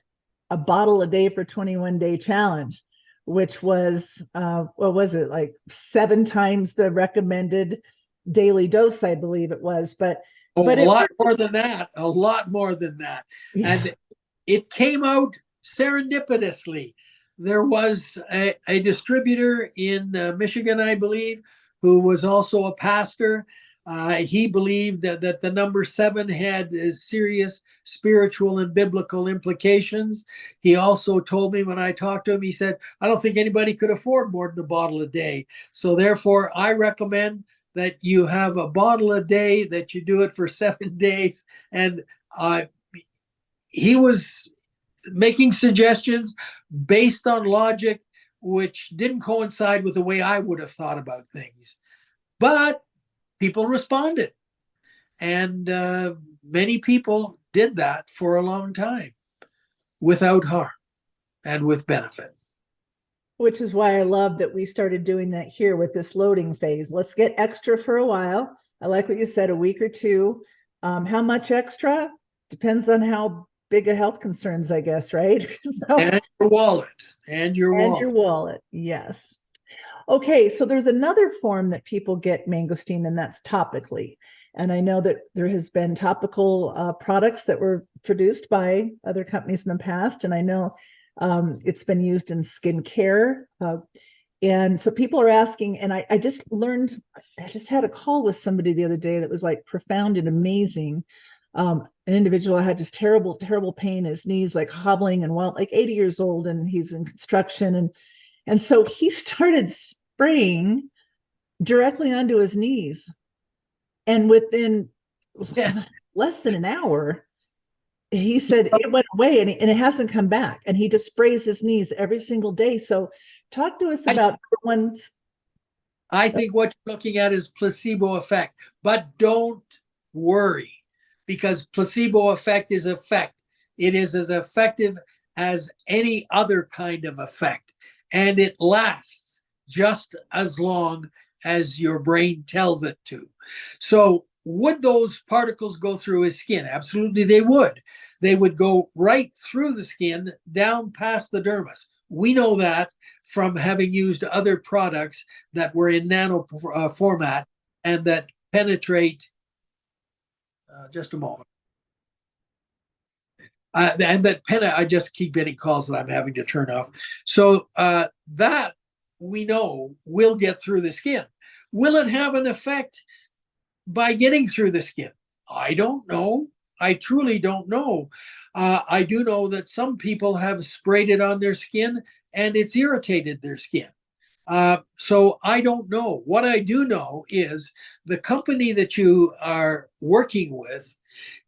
a bottle a day for 21-day challenge, which was, what was it, like 7 times the recommended daily dose, I believe it was. Oh, But a it lot worked. more than that, a lot more than that. Yeah. And it came out serendipitously. There was a distributor in Michigan, I believe, who was also a pastor. He believed that the number 7 had serious spiritual and biblical implications. He also told me when I talked to him, he said, I don't think anybody could afford more than a bottle a day. So therefore, I recommend that you have a bottle a day, that you do it for 7 days. And uh, he was making suggestions based on logic, which didn't coincide with the way I would have thought about things. But people responded. And many people did that for a long time without harm and with benefit. Which is why I love that we started doing that here with this loading phase. Let's get extra for a while. I like what you said, a week or two. How much extra? Depends on how big a health concerns, I guess, right? So, And your wallet. And your and your wallet. wallet. Yes. Okay, so there's another form that people get mangosteen, and that's topically. And I know that there has been topical products that were produced by other companies in the past, and I know it's been used in skincare. And so people are asking, and I just learned, I just had a call with somebody the other day that was like profound and amazing. An individual had just terrible, terrible pain in his knees, like hobbling and well, like 80 years old, and he's in construction. And so he started spraying directly onto his knees. And within Yeah. less than an hour, he said it went away and it hasn't come back. And he just sprays his knees every single day. So talk to us I, about ones. I think what you're looking at is placebo effect, but don't worry because placebo effect is effect. It is as effective as any other kind of effect, and it lasts just as long as your brain tells it to. So, would those particles go through his skin? Absolutely, they would. They would go right through the skin, down past the dermis. We know that from having used other products that were in nano format and that penetrate. Just a moment. And that I just keep getting calls that I'm having to turn off. So that we know will get through the skin. Will it have an effect by getting through the skin? I don't know. I truly don't know. I do know that some people have sprayed it on their skin and it's irritated their skin. So I don't know. What I do know is the company that you are working with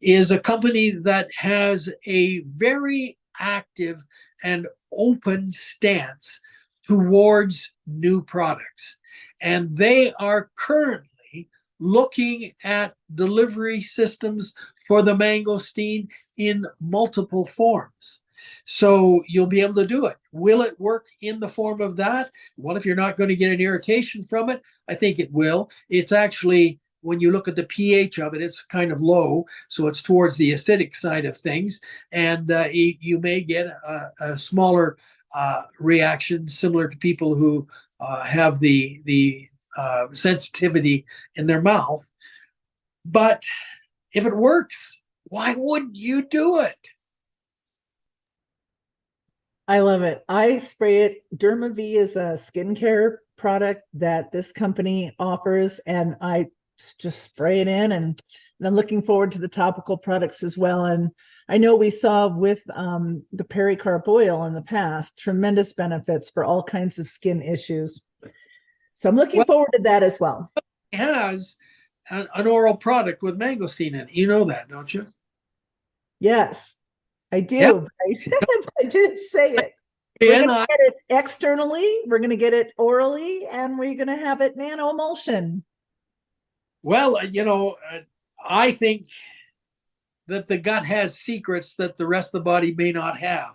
is a company that has a very active and open stance towards new products. And they are currently looking at delivery systems for the mangosteen in multiple forms. So you'll be able to do it. Will it work in the form of that? Well, if you're not going to get an irritation from it, I think it will. It's actually, when you look at the pH of it, it's kind of low. So it's towards the acidic side of things. And you may get a smaller reaction similar to people who have the sensitivity in their mouth. But if it works, why wouldn't you do it? I love it. I spray it. Derma V is a skincare product that this company offers, and I just spray it in. And I'm looking forward to the topical products as well. And I know we saw with the pericarp oil in the past tremendous benefits for all kinds of skin issues. So I'm looking Well, forward to that as well. it has an oral product with mangosteen in it. You know that, don't you? Yes, I Yeah. do. I didn't say it. We're going And to get it externally, we're going to get it orally, and we're going to have it nanoemulsion. well, I think that the gut has secrets that the rest of the body may not have.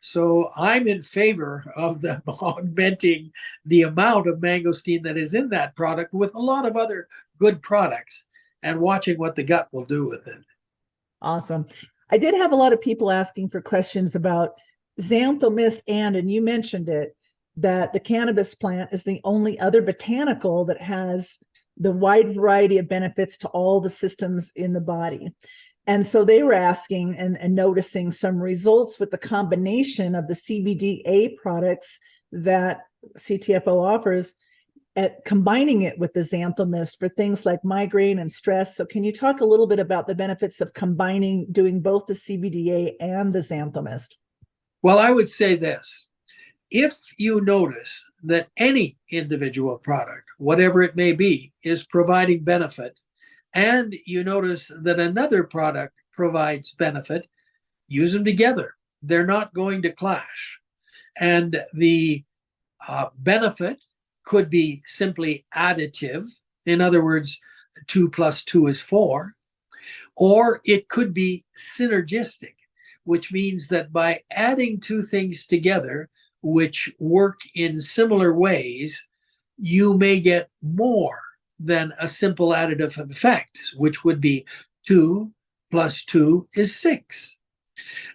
So I'm in favor of them augmenting the amount of mangosteen that is in that product with a lot of other good products and watching what the gut will do with it. Awesome. I did have a lot of people asking for questions about xanthomist, and you mentioned it, that the cannabis plant is the only other botanical that has the wide variety of benefits to all the systems in the body. And so they were asking and noticing some results with the combination of the CBDA products that CTFO offers, at combining it with the xanthomist for things like migraine and stress. So can you talk a little bit about the benefits of combining, doing both the CBDA and the xanthomist? Well, I would say this. If you notice that any individual product, whatever it may be, is providing benefit, and you notice that another product provides benefit, use them together. They're not going to clash. And the benefit could be simply additive. In other words, 2 plus 2 is 4. Or it could be synergistic, which means that by adding two things together, which work in similar ways, you may get more than a simple additive effect, which would be 2 plus 2 is 6.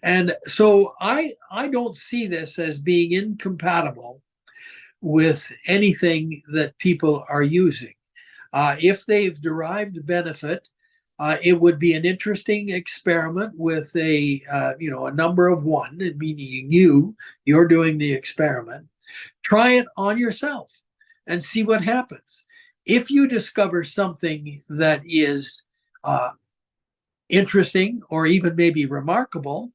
And so I don't see this as being incompatible with anything that people are using. If they've derived benefit, it would be an interesting experiment with a number of one, meaning you're doing the experiment. Try it on yourself and see what happens. If you discover something that is interesting or even maybe remarkable,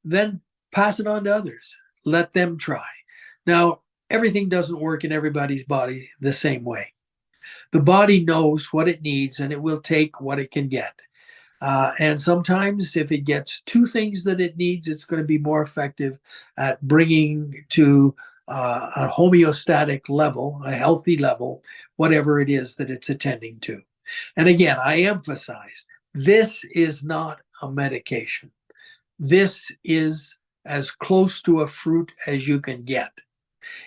then pass it on to others. Let them try. Now, everything doesn't work in everybody's body the same way. The body knows what it needs and it will take what it can get. And sometimes if it gets two things that it needs, it's going to be more effective at bringing to a homeostatic level, a healthy level, whatever it is that it's attending to. And again, I emphasize, this is not a medication. This is as close to a fruit as you can get.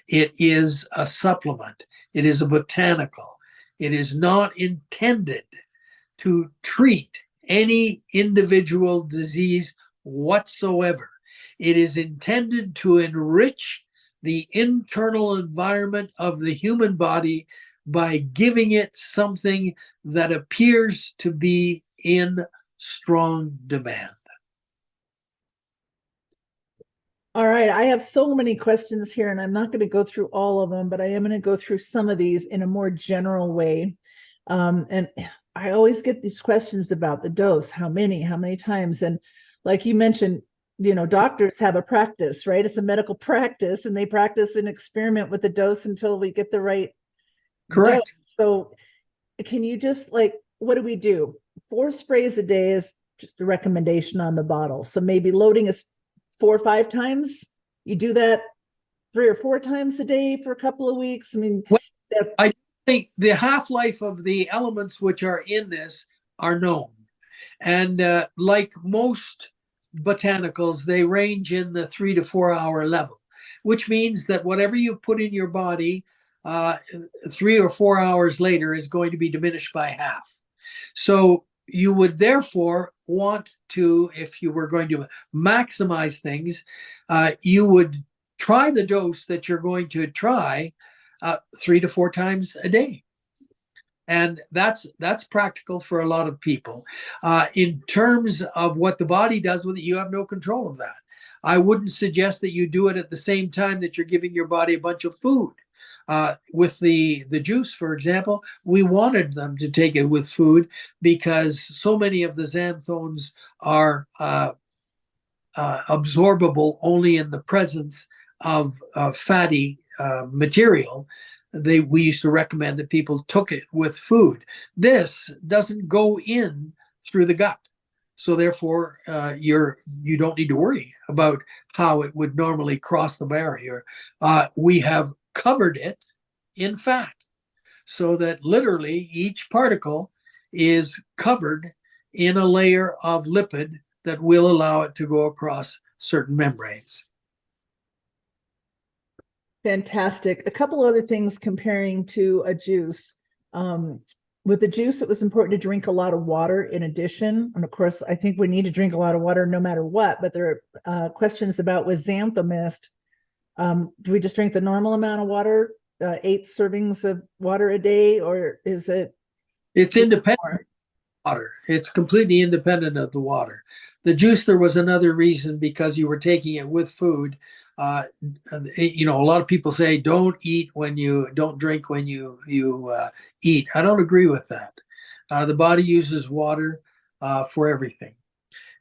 It is a supplement. It is a botanical. It is not intended to treat any individual disease whatsoever. It is intended to enrich the internal environment of the human body by giving it something that appears to be in strong demand. All right, I have so many questions here, and I'm not going to go through all of them, but I am going to go through some of these in a more general way. And I always get these questions about the dose, how many times? And like you mentioned, doctors have a practice, right? It's a medical practice, and they practice and experiment with the dose until we get the right Correct. dose. So can you just what do we do? 4 sprays a day is just a recommendation on the bottle. So maybe loading is 4 or 5 times. You do that 3 or 4 times a day for a couple of weeks. I mean, well, I think the half-life of the elements which are in this are known. And like most botanicals, they range in the 3 to 4 hour level, which means that whatever you put in your body 3 or 4 hours later is going to be diminished by half. So you would therefore want to, if you were going to maximize things, you would try the dose that you're going to try 3 to 4 times a day. And that's practical for a lot of people. In terms of what the body does with it, you have no control of that. I wouldn't suggest that you do it at the same time that you're giving your body a bunch of food. With the juice, for example, we wanted them to take it with food because so many of the xanthones are absorbable only in the presence of fatty material. We used to recommend that people took it with food. This doesn't go in through the gut. So therefore, you don't need to worry about how it would normally cross the barrier. We have covered it in fat so that literally each particle is covered in a layer of lipid that will allow it to go across certain membranes. Fantastic. A couple other things comparing to a juice. With the juice, it was important to drink a lot of water in addition. And of course, I think we need to drink a lot of water no matter what. But there are questions about with xanthomist. Do we just drink the normal amount of water, 8 servings of water a day, or is it It's independent more? water. It's completely independent of the water. The juice, there was another reason because you were taking it with food. A lot of people say don't eat when you don't drink when you eat. I don't agree with that. The body uses water for everything.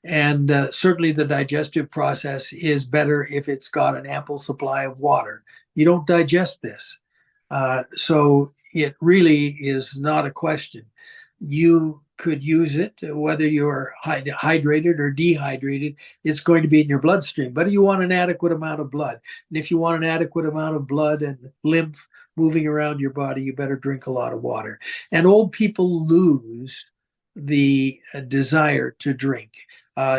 And certainly the digestive process is better if it's got an ample supply of water. You don't digest this. So it really is not a question. You could use it, whether you're hydrated or dehydrated, it's going to be in your bloodstream. But you want an adequate amount of blood. And if you want an adequate amount of blood and lymph moving around your body, you better drink a lot of water. And old people lose the desire to drink.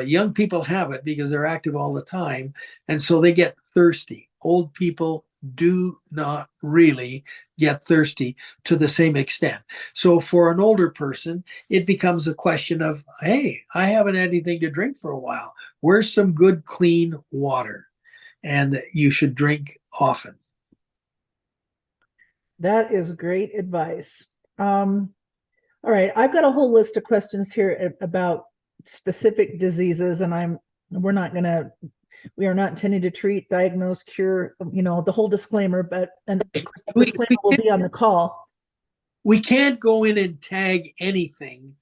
Young people have it because they're active all the time, and so they get thirsty. Old people do not really get thirsty to the same extent. So for an older person, it becomes a question of, hey, I haven't had anything to drink for a while. Where's some good, clean water? And you should drink often. That is great advice. All right, I've got a whole list of questions here about specific diseases, and we are not intending to treat, diagnose, cure, the whole disclaimer, but and of course the disclaimer will be on the call. We can't go in and tag anything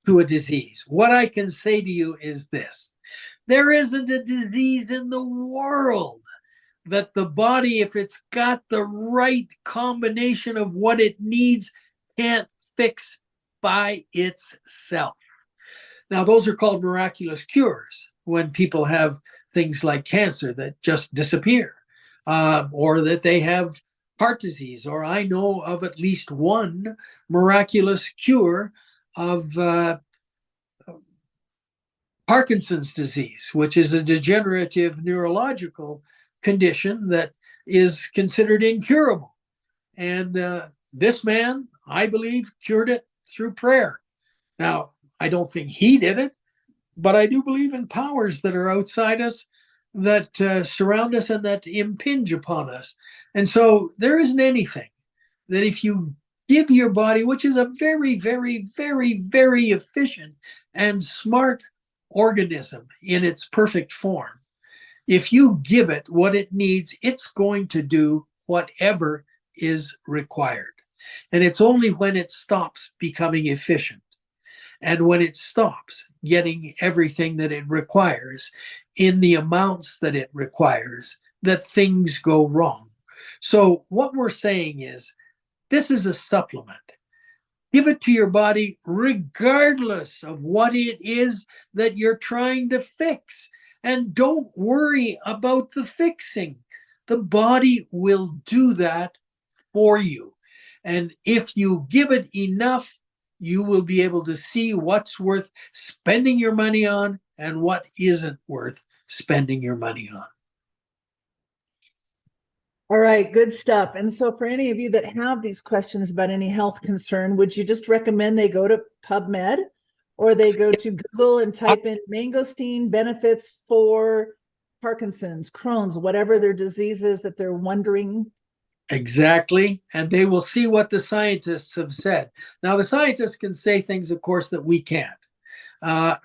to a disease. What I can say to you is this: there isn't a disease in the world that the body, if it's got the right combination of what it needs, can't fix by itself. Now, those are called miraculous cures when people have things like cancer that just disappear, or that they have heart disease, or I know of at least one miraculous cure of Parkinson's disease, which is a degenerative neurological condition that is considered incurable. And this man, I believe, cured it through prayer. Now, I don't think he did it, but I do believe in powers that are outside us, that surround us and that impinge upon us. And so there isn't anything that if you give your body, which is a very, very, very, very efficient and smart organism in its perfect form, if you give it what it needs, it's going to do whatever is required. And it's only when it stops becoming efficient, and when it stops getting everything that it requires in the amounts that it requires, that things go wrong. So what we're saying is, this is a supplement. Give it to your body regardless of what it is that you're trying to fix. And don't worry about the fixing. The body will do that for you. And if you give it enough, you will be able to see what's worth spending your money on and what isn't worth spending your money on. All right, good stuff. And so for any of you that have these questions about any health concern, would you just recommend they go to PubMed, or they go to Google and type in mangosteen benefits for Parkinson's, Crohn's, whatever their disease is that they're wondering? Exactly. And they will see what the scientists have said. Now, the scientists can say things, of course, that we can't.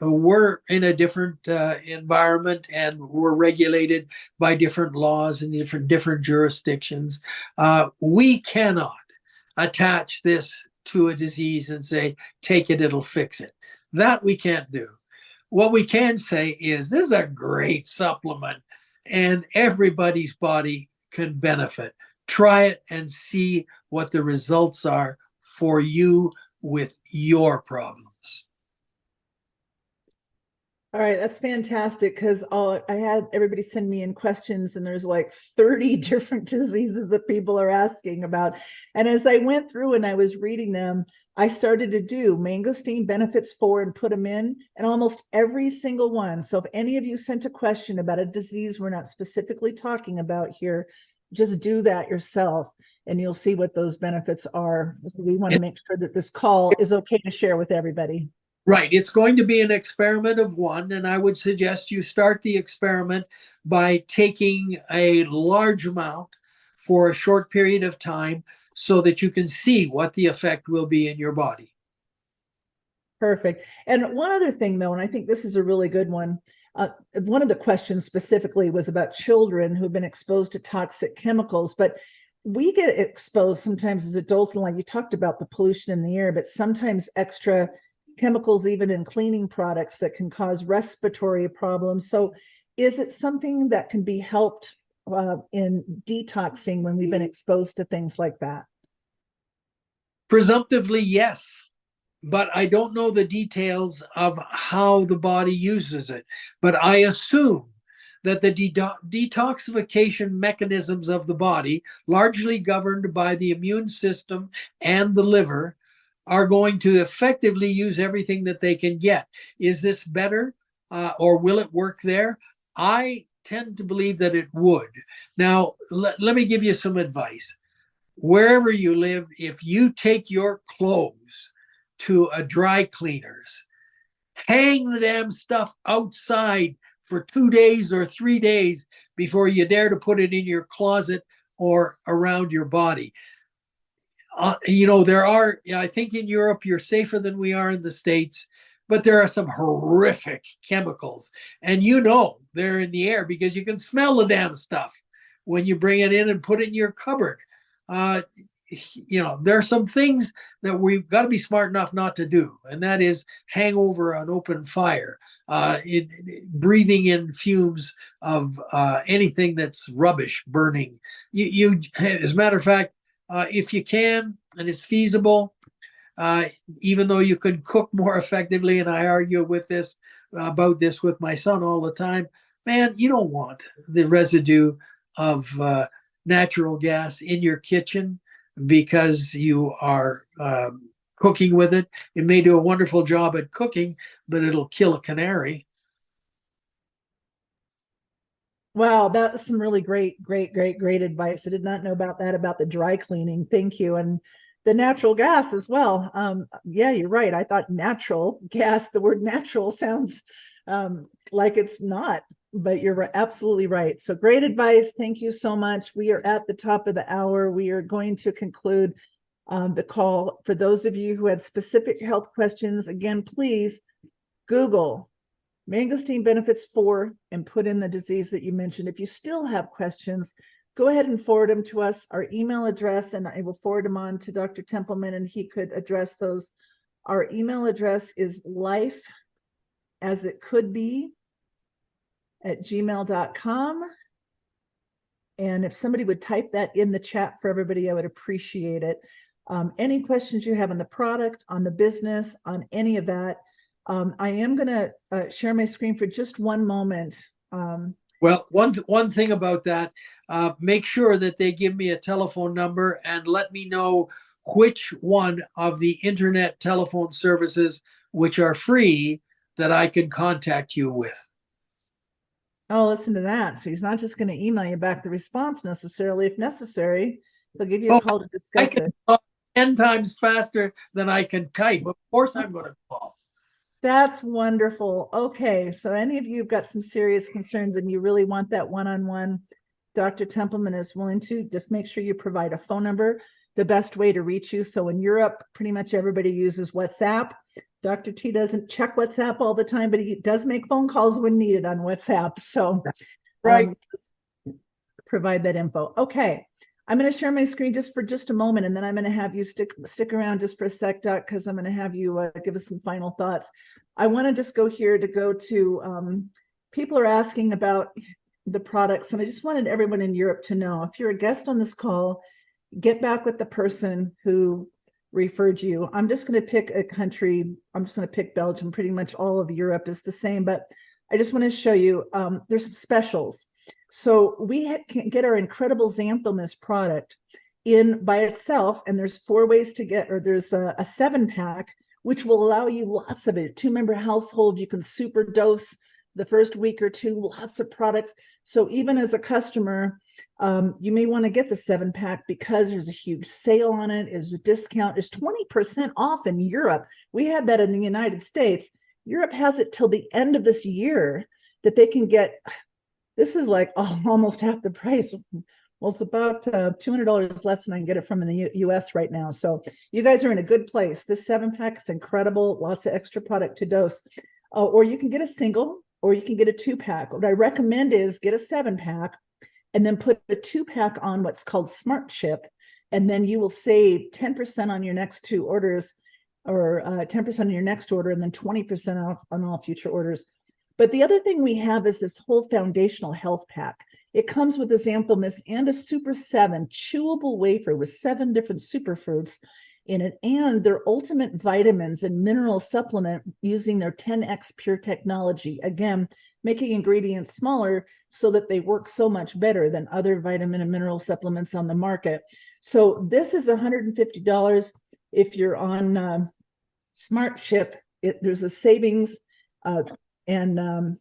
We're in a different environment, and we're regulated by different laws and different jurisdictions. We cannot attach this to a disease and say, take it, it'll fix it. That we can't do. What we can say is, this is a great supplement, and everybody's body can benefit. Try it and see what the results are for you with your problems. All right, that's fantastic, because I had everybody send me in questions, and there's like 30 different diseases that people are asking about. And as I went through and I was reading them, I started to do mangosteen benefits for and put them in, and almost every single one. So if any of you sent a question about a disease we're not specifically talking about here, just do that yourself and you'll see what those benefits are. So we want to make sure that this call is okay to share with everybody. Right. It's going to be an experiment of one, and I would suggest you start the experiment by taking a large amount for a short period of time so that you can see what the effect will be in your body. Perfect. And one other thing, though, and I think this is a really good one. One of the questions specifically was about children who've been exposed to toxic chemicals, but we get exposed sometimes as adults, and like you talked about the pollution in the air, but sometimes extra chemicals, even in cleaning products, that can cause respiratory problems. So is it something that can be helped in detoxing when we've been exposed to things like that? Presumptively, yes, but I don't know the details of how the body uses it. But I assume that the detoxification mechanisms of the body, largely governed by the immune system and the liver, are going to effectively use everything that they can get. Is this better or will it work there? I tend to believe that it would. Now, let me give you some advice. Wherever you live, if you take your clothes to a dry cleaner's, hang the damn stuff outside for 2 days or 3 days before you dare to put it in your closet or around your body. There are, I think in Europe, you're safer than we are in the States, but there are some horrific chemicals. And they're in the air because you can smell the damn stuff when you bring it in and put it in your cupboard. There are some things that we've got to be smart enough not to do, and that is hang over an open fire, breathing in fumes of anything that's rubbish burning. As a matter of fact, if you can and it's feasible, even though you can cook more effectively, and I argue about this with my son all the time, man, you don't want the residue of natural gas in your kitchen because you are cooking with it. It may do a wonderful job at cooking, but it'll kill a canary. Wow, that's some really great advice. I did not know about that, about the dry cleaning. Thank you. And the natural gas as well. Yeah, you're right. I thought natural gas, the word natural sounds like it's not, but you're absolutely right. So great advice. Thank you so much. We are at the top of the hour. We are going to conclude the call. For those of you who had specific health questions, again, please Google mangosteen benefits for and put in the disease that you mentioned. If you still have questions, go ahead and forward them to us, our email address, and I will forward them on to Dr. Templeman and he could address those. Our email address is lifeasitcouldbe@gmail.com. And if somebody would type that in the chat for everybody, I would appreciate it. Any questions you have on the product, on the business, on any of that, I am going to share my screen for just one moment. Well, one thing about that, make sure that they give me a telephone number and let me know which one of the internet telephone services, which are free, that I can contact you with. Oh, listen to that. So he's not just going to email you back the response necessarily. If necessary, he'll give you a call to discuss it. Talk 10 times faster than I can type. Of course I'm going to call. That's wonderful. Okay, so any of you have got some serious concerns and you really want that one-on-one, Dr. Templeman is willing to just make sure you provide a phone number, the best way to reach you. So in Europe, pretty much everybody uses WhatsApp. Dr. T doesn't check WhatsApp all the time, but he does make phone calls when needed on WhatsApp. So right. Provide that info. Okay. I'm going to share my screen just for just a moment, and then I'm going to have you stick around just for a sec, Doc, because I'm going to have you give us some final thoughts. I want to just go to people are asking about the products, and I just wanted everyone in Europe to know, if you're a guest on this call, get back with the person who referred you. I'm just going to pick a country. I'm just going to pick Belgium. Pretty much all of Europe is the same, but I just want to show you there's some specials. So we can get our incredible Xanthomas product in by itself, and there's 4 ways to get, or there's a 7-pack, which will allow you lots of it. 2-member household, you can super dose the first week or two, lots of products. So even as a customer, you may want to get the 7-pack because there's a huge sale on it. There's a discount. It's 20% off in Europe. We had that in the United States. Europe has it till the end of this year that they can get. This is like almost half the price. Well, it's about $200 less than I can get it from in the US right now. So you guys are in a good place. This 7-pack is incredible. Lots of extra product to dose. Or you can get a single, or you can get a 2-pack. What I recommend is get a 7-pack and then put a 2-pack on what's called Smart Chip. And then you will save 10% on your next 2 orders, or 10% on your next order, and then 20% off on all future orders. But the other thing we have is this whole foundational health pack. It comes with a Xantho Mist and a Super 7 chewable wafer with 7 different superfruits in it, and their ultimate vitamins and mineral supplement using their 10x pure technology. Again, making ingredients smaller so that they work so much better than other vitamin and mineral supplements on the market. So this is $150 if you're on Smart Chip. There's a savings, and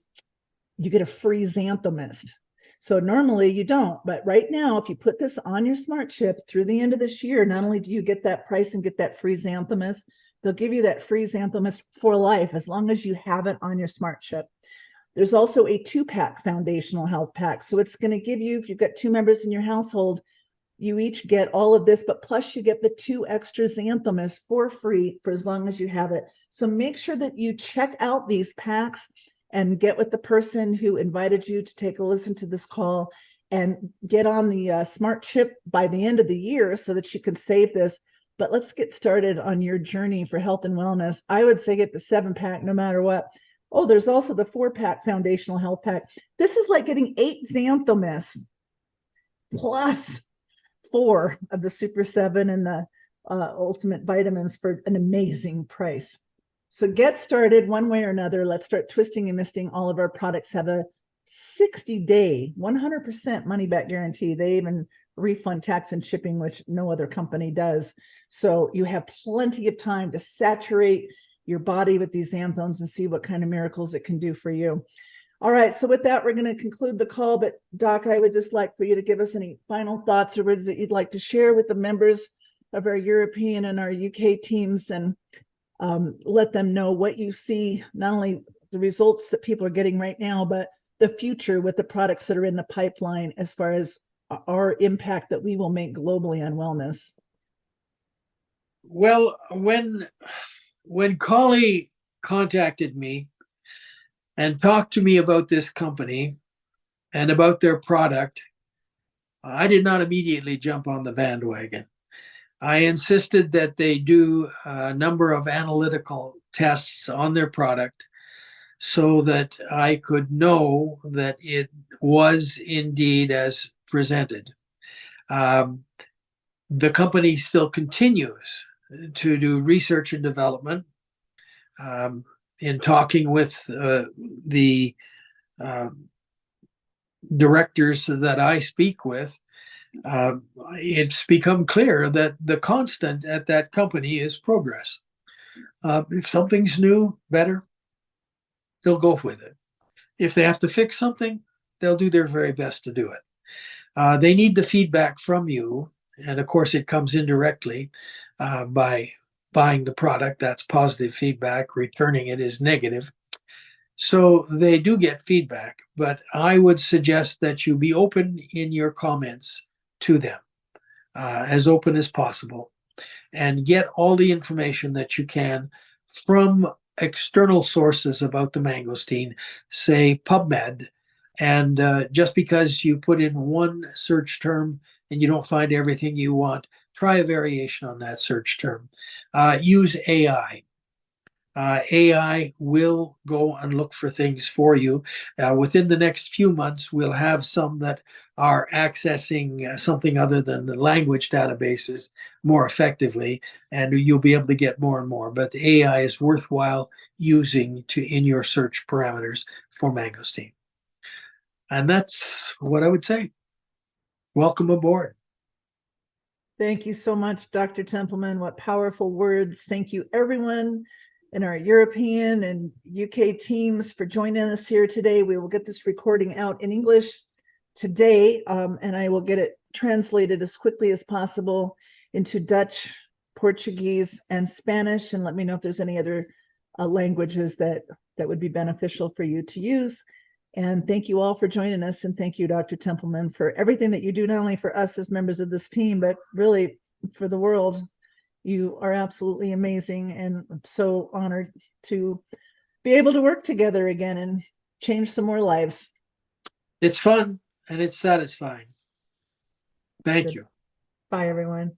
you get a free Xantho Mist. So normally you don't, but right now, if you put this on your Smart Chip through the end of this year, not only do you get that price and get that free Xantho Mist, they'll give you that free Xantho Mist for life, as long as you have it on your Smart Chip. There's also a 2-pack foundational health pack. So it's going to give you, if you've got 2 members in your household, you each get all of this, but plus you get the 2 extra Xantho Mist for free for as long as you have it. So make sure that you check out these packs and get with the person who invited you to take a listen to this call, and get on the Smart Chip by the end of the year so that you can save this. But let's get started on your journey for health and wellness. I would say get the 7-pack no matter what. Oh, there's also the 4-pack foundational health pack. This is like getting 8 Xantho Mists plus 4 of the Super 7 and the ultimate vitamins for an amazing price. So get started one way or another. Let's start twisting and misting. All of our products have a 60-day, 100% money back guarantee. They even refund tax and shipping, which no other company does. So you have plenty of time to saturate your body with these xanthones and see what kind of miracles it can do for you. All right, so with that, we're going to conclude the call. But Doc, I would just like for you to give us any final thoughts or words that you'd like to share with the members of our European and our UK teams, and let them know what you see, not only the results that people are getting right now, but the future with the products that are in the pipeline as far as our impact that we will make globally on wellness. Well, when Collie contacted me and talked to me about this company and about their product, I did not immediately jump on the bandwagon. I insisted that they do a number of analytical tests on their product so that I could know that it was indeed as presented. The company still continues to do research and development. In talking with the directors that I speak with, it's become clear that the constant at that company is progress. If something's new, better, they'll go with it. If they have to fix something, they'll do their very best to do it. They need the feedback from you. And of course, it comes indirectly by buying the product. That's positive feedback. Returning it is negative. So they do get feedback. But I would suggest that you be open in your comments to them, as open as possible, and get all the information that you can from external sources about the mangosteen, say PubMed. And just because you put in one search term and you don't find everything you want, try a variation on that search term. Use AI. AI will go and look for things for you. Within the next few months, we'll have some that are accessing something other than the language databases more effectively, and you'll be able to get more and more. But AI is worthwhile using in your search parameters for mangosteen. And that's what I would say. Welcome aboard. Thank you so much, Dr. Templeman. What powerful words. Thank you, everyone and our European and UK teams for joining us here today. We will get this recording out in English today, and I will get it translated as quickly as possible into Dutch, Portuguese, and Spanish, and let me know if there's any other languages that would be beneficial for you to use. And thank you all for joining us, and thank you, Dr. Templeman, for everything that you do, not only for us as members of this team, but really for the world. You are absolutely amazing, and I'm so honored to be able to work together again and change some more lives. It's fun and it's satisfying. Thank you. Bye, everyone.